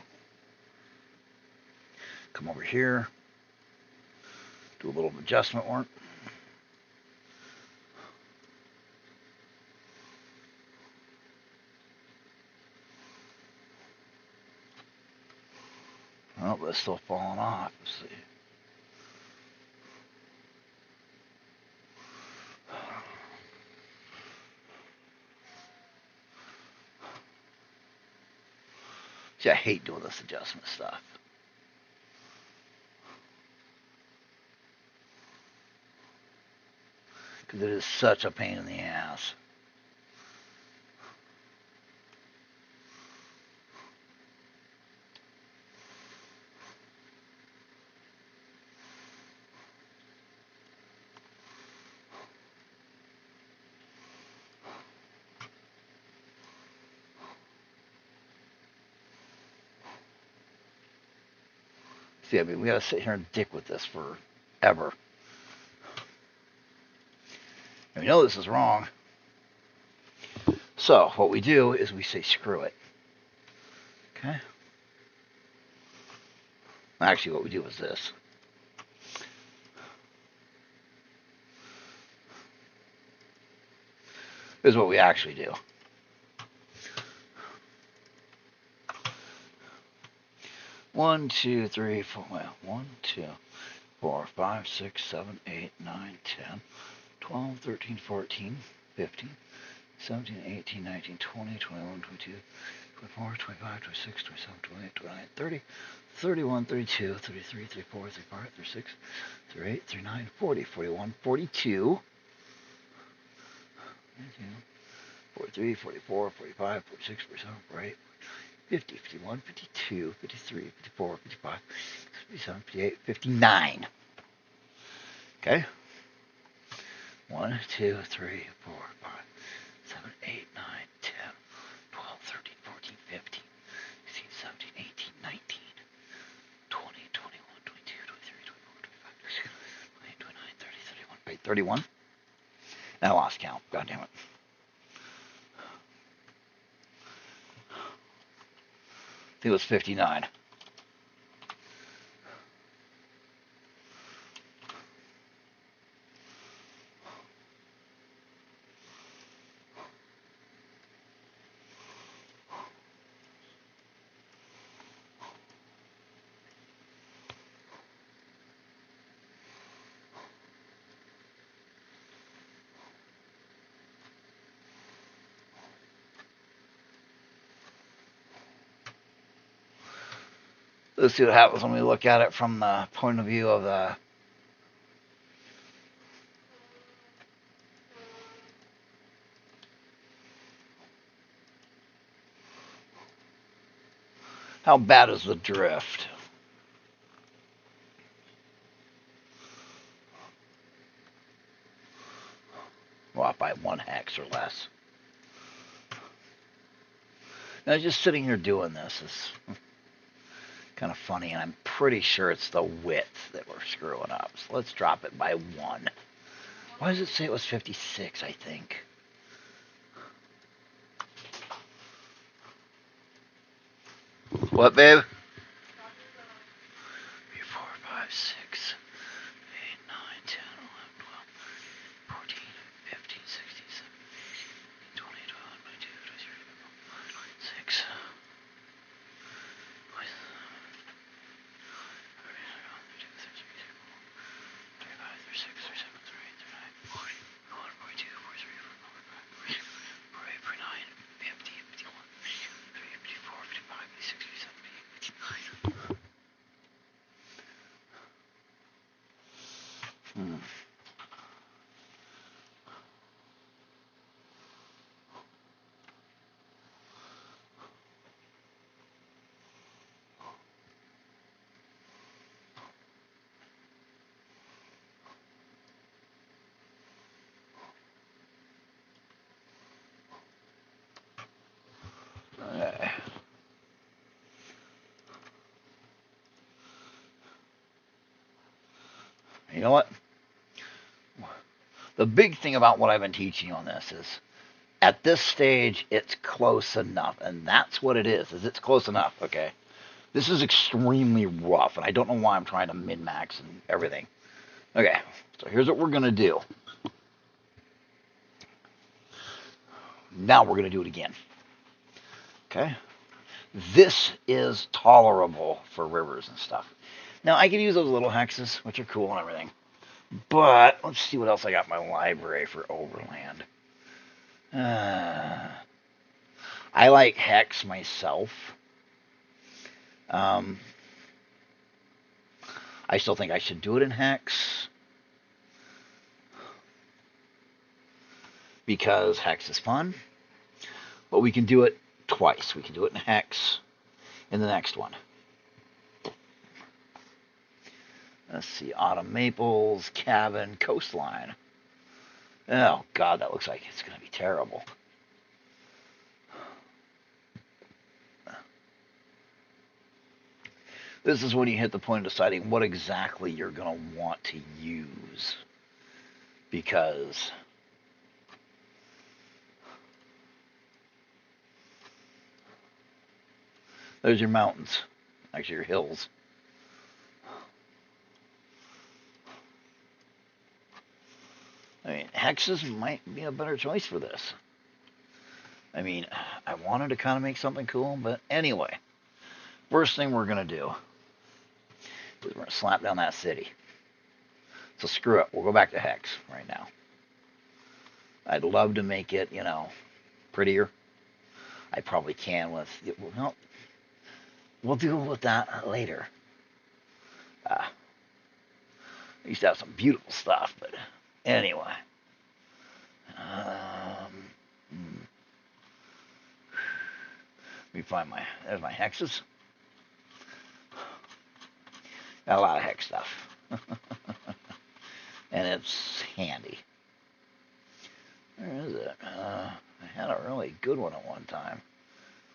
A: Come over here. Do a little adjustment work. Oh, but it's still falling off. Let's see. See, I hate doing this adjustment stuff. Because it is such a pain in the ass. See, I mean, we gotta sit here and dick with this forever. And we know this is wrong. So, what we do is we say screw it. Okay? Actually, what we do is this. This is what we actually do. One, two, three, four. Well, 1, 2, 4, 5, 6, 7, 8, 9, 10, 12, 13, 14, 15, 17, 18, 19, 20, 21, 22, 24, 25, 26, 27, 28, 29, 30, 31, 32, 33, 34, 35, 36, 38, 39, 40, 41, 42, 43, 44, 45, 46, 47, 48, 50, 51, 52, 53, 54, 55, 57, 58, 59. Okay? 1, 2, 3, 4, 5, 7, 8, 9, 10, 12, 13, 14, 15, 16, 17, 18, 19, 20, 21, 22, 23, 24, 25, 26, 28, 29, 30, 31. Wait, 31? I lost count. God damn it. I think it was 59. Let's see what happens when we look at it from the point of view of the how bad is the drift? Well, by 1 hex or less. Now, just sitting here doing this is kind of funny, and I'm pretty sure it's the width that we're screwing up. So let's drop it by 1. Why does it say it was 56, I think? What, babe? 3, 4, 5, 6, 8, 9, 10, 11, 12, 14, 15, 16, 17, 20, 21, 22, 23, 24, 26. You know what? The big thing about what I've been teaching on this is at this stage, it's close enough. And that's what it is it's close enough, okay? This is extremely rough, and I don't know why I'm trying to min-max and everything. Okay, so here's what we're going to do. Now we're going to do it again. Okay? This is tolerable for rivers and stuff. Now, I can use those little hexes, which are cool and everything. But let's see what else I got in my library for overland. I like hex myself. I still think I should do it in hex. Because hex is fun. But we can do it twice. We can do it in hex in the next one. Let's see. Autumn Maples, Cabin, Coastline. Oh, God, that looks like it's going to be terrible. This is when you hit the point of deciding what exactly you're going to want to use. Because there's your mountains. Actually, your hills. I mean, hexes might be a better choice for this. I mean, I wanted to kind of make something cool, but anyway. First thing we're going to do is we're going to slap down that city. So screw it. We'll go back to hex right now. I'd love to make it, prettier. I probably can with, well, we'll deal with that later. I used to have some beautiful stuff, but anyway. Let me find there's my hexes. Got a lot of hex stuff. And it's handy. Where is it? I had a really good one at one time.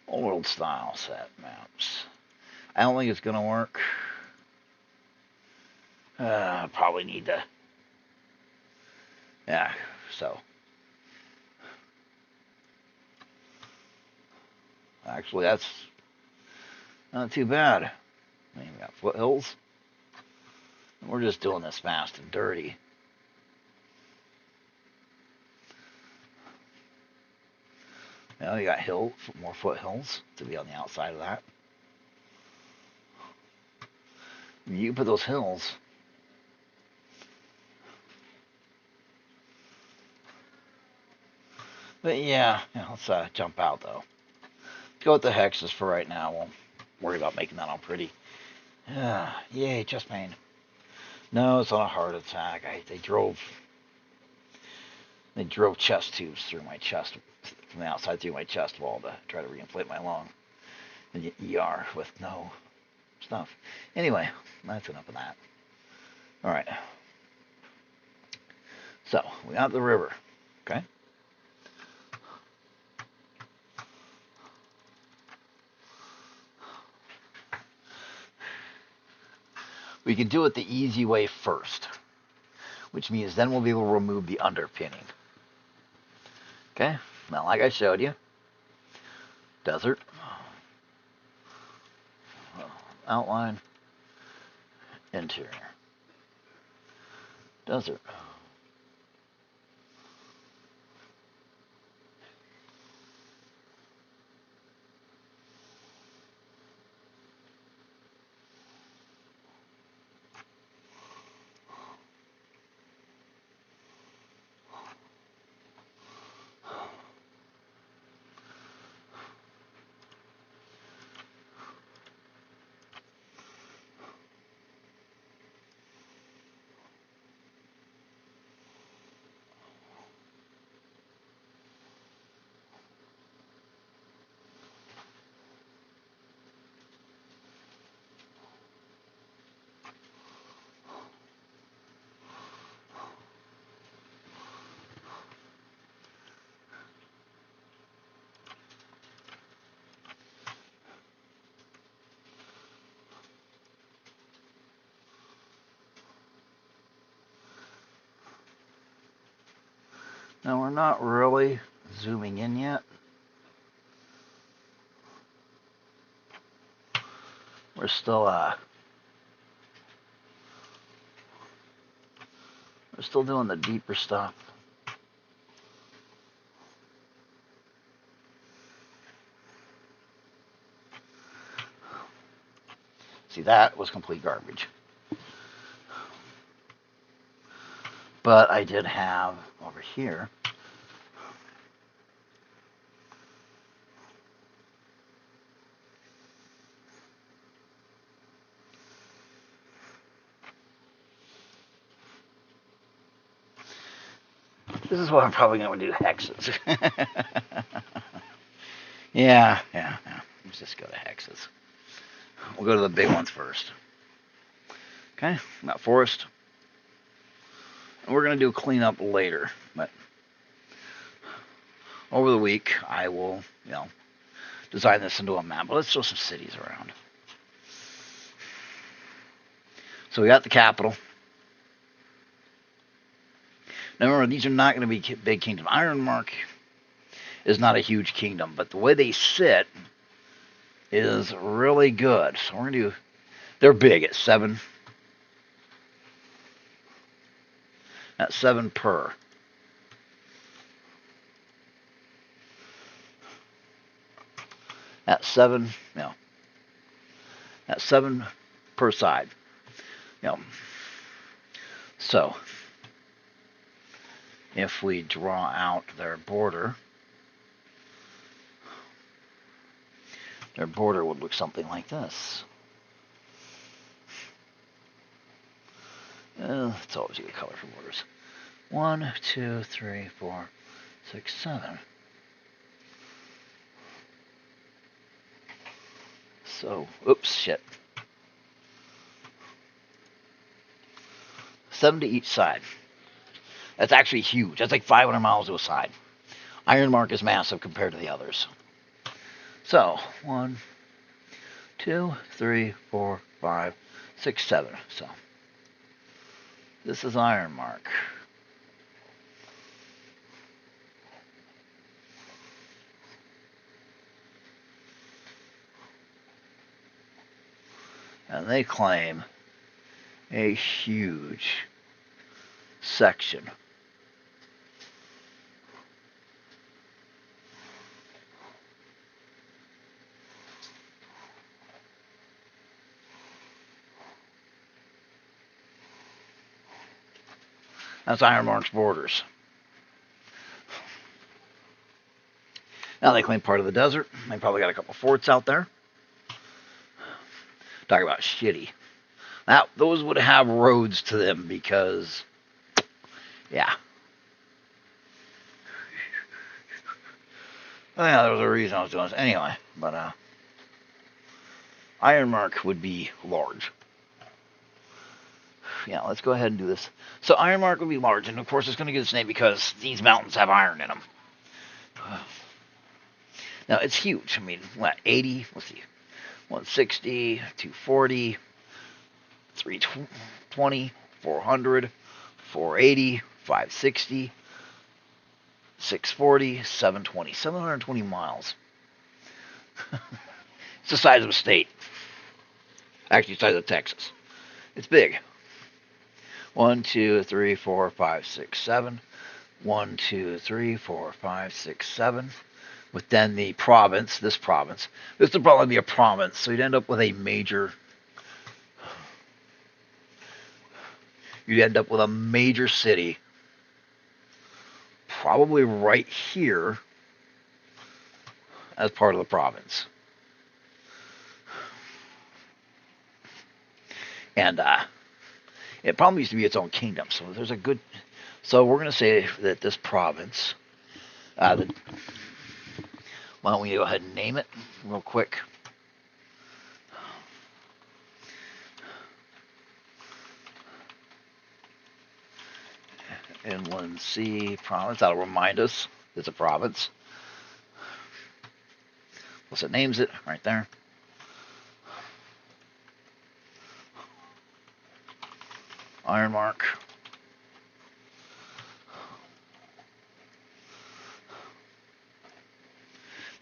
A: Old world style set maps. I don't think it's going to work. Probably need to. Yeah, so. Actually, that's not too bad. I mean, we got foothills. We're just doing this fast and dirty. Now you got more foothills to be on the outside of that. You put those hills. But yeah, let's jump out though. Let's go with the hexes for right now. We'll worry about making that all pretty. Yay, chest pain. No, it's not a heart attack. They drove chest tubes through my chest, from the outside through my chest wall to try to reinflate my lung. And ER with no stuff. Anyway, that's enough of that. All right. So we got the river. Okay. We can do it the easy way first, which means then we'll be able to remove the underpinning. Okay, now like I showed you, desert, outline, interior, desert. Now we're not really zooming in yet. We're still doing the deeper stuff. See, that was complete garbage. But I did have over here this is what I'm probably going to do, hexes. Yeah. Let's just go to hexes. We'll go to the big ones first. Okay, got forest. And we're going to do cleanup later, but over the week I will, design this into a map. But let's throw some cities around. So we got the capital. Now remember, these are not going to be big kingdom. Ironmark is not a huge kingdom, but the way they sit is really good. So we're going to do, they're big at 7. At 7 per. At 7, at 7 per side. So if we draw out their border, Their border would look something like this. It's always a good color for borders. 1, 2, 3, 4, 6, 7. So, oops, shit. 7 to each side. That's actually huge. That's like 500 miles to a side. Ironmark is massive compared to the others. So, 1, 2, 3, 4, 5, 6, 7. So, this is Ironmark. And they claim a huge section. That's Ironmark's borders. Now they claim part of the desert. They probably got a couple forts out there. Talk about shitty. Now, those would have roads to them because, yeah. Oh, yeah, there was a reason I was doing this. Anyway, but, Ironmark would be large. Yeah, let's go ahead and do this. So Ironmark would be large, and of course it's going to get its name because these mountains have iron in them. Now, it's huge. I mean, what, 80? Let's see. 160, 240, 320, 400, 480, 560, 640, 720. 720 miles. It's the size of a state. Actually, the size of Texas. It's big. 1, 2, 3, 4, 5, 6, 7. 1, 2, 3, 4, 5, 6, 7. Within the province, this would probably be a province, so you'd end up with a major. You'd end up with a major city, probably right here, as part of the province. And it probably used to be its own kingdom. So there's a good. So we're going to say that this province. Why don't we go ahead and name it real quick? Inland Sea Province. That'll remind us it's a province. Plus it names it right there. Ironmark.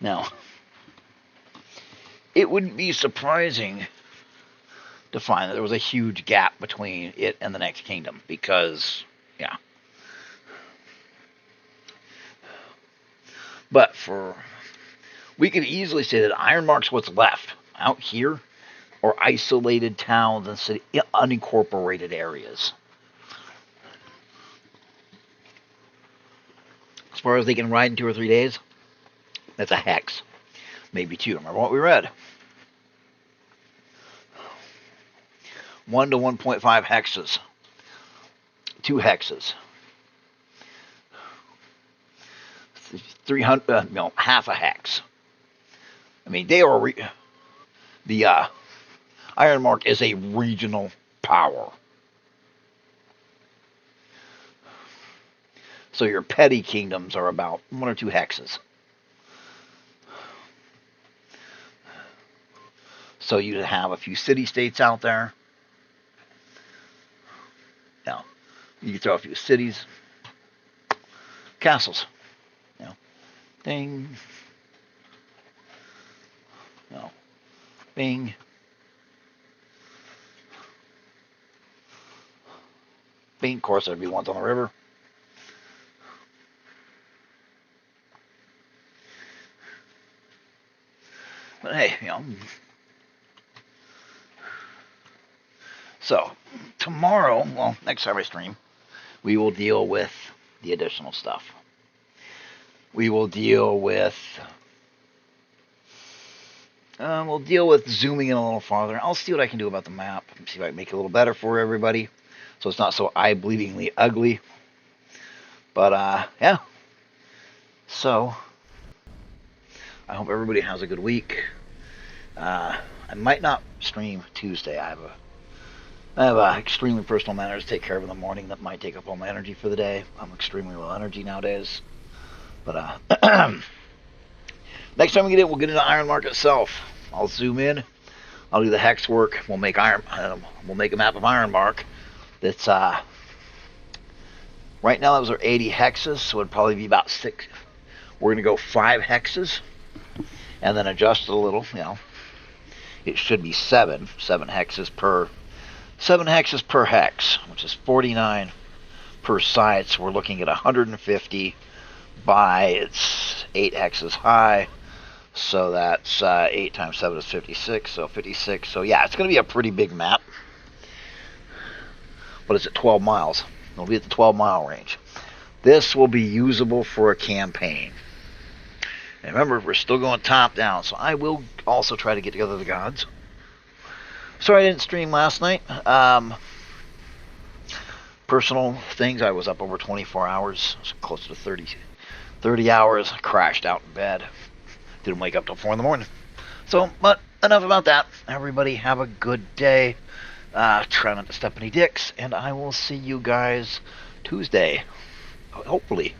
A: Now, it wouldn't be surprising to find that there was a huge gap between it and the next kingdom because, yeah. But we could easily say that Ironmark's what's left out here, or isolated towns and city, unincorporated areas. As far as they can ride in 2 or 3 days, that's a hex. Maybe 2. Remember what we read? 1 to 1.5 hexes. 2 hexes. 300, no, half a hex. I mean, they are the Ironmark is a regional power. So your petty kingdoms are about 1 or 2 hexes. So you have a few city-states out there. Now, you can throw a few cities, castles. You know, ding. No, bing. Bing, of course, there'd be ones on the river. But hey, you know. So, tomorrow, well, next time I stream, we will deal with the additional stuff. We will deal with We'll deal with zooming in a little farther. I'll see what I can do about the map. See if I can make it a little better for everybody, so it's not so eye-bleedingly ugly. But yeah. So I hope everybody has a good week. I might not stream Tuesday. I have a extremely personal matter to take care of in the morning that might take up all my energy for the day. I'm extremely low energy nowadays. But next time we get in, we'll get into Ironmark itself. I'll zoom in. I'll do the hex work. We'll make a map of Ironmark. That's right now those are 80 hexes, so it'd probably be about 6. We're gonna go 5 hexes, and then adjust it a little. It should be 7 hexes per 7 hexes per hex, which is 49 per side. So we're looking at 150 by it's 8 hexes high. So that's 8 times 7 is 56. So 56. So yeah, it's going to be a pretty big map. But it's at 12 miles. It'll be at the 12-mile range. This will be usable for a campaign. And remember, we're still going top down, so I will also try to get together the gods. Sorry I didn't stream last night. Personal things, I was up over 24 hours, close to 30 hours. I crashed out in bed. Didn't wake up till 4 in the morning. So, but enough about that. Everybody have a good day. Try not to step any dicks, and I will see you guys Tuesday. Hopefully.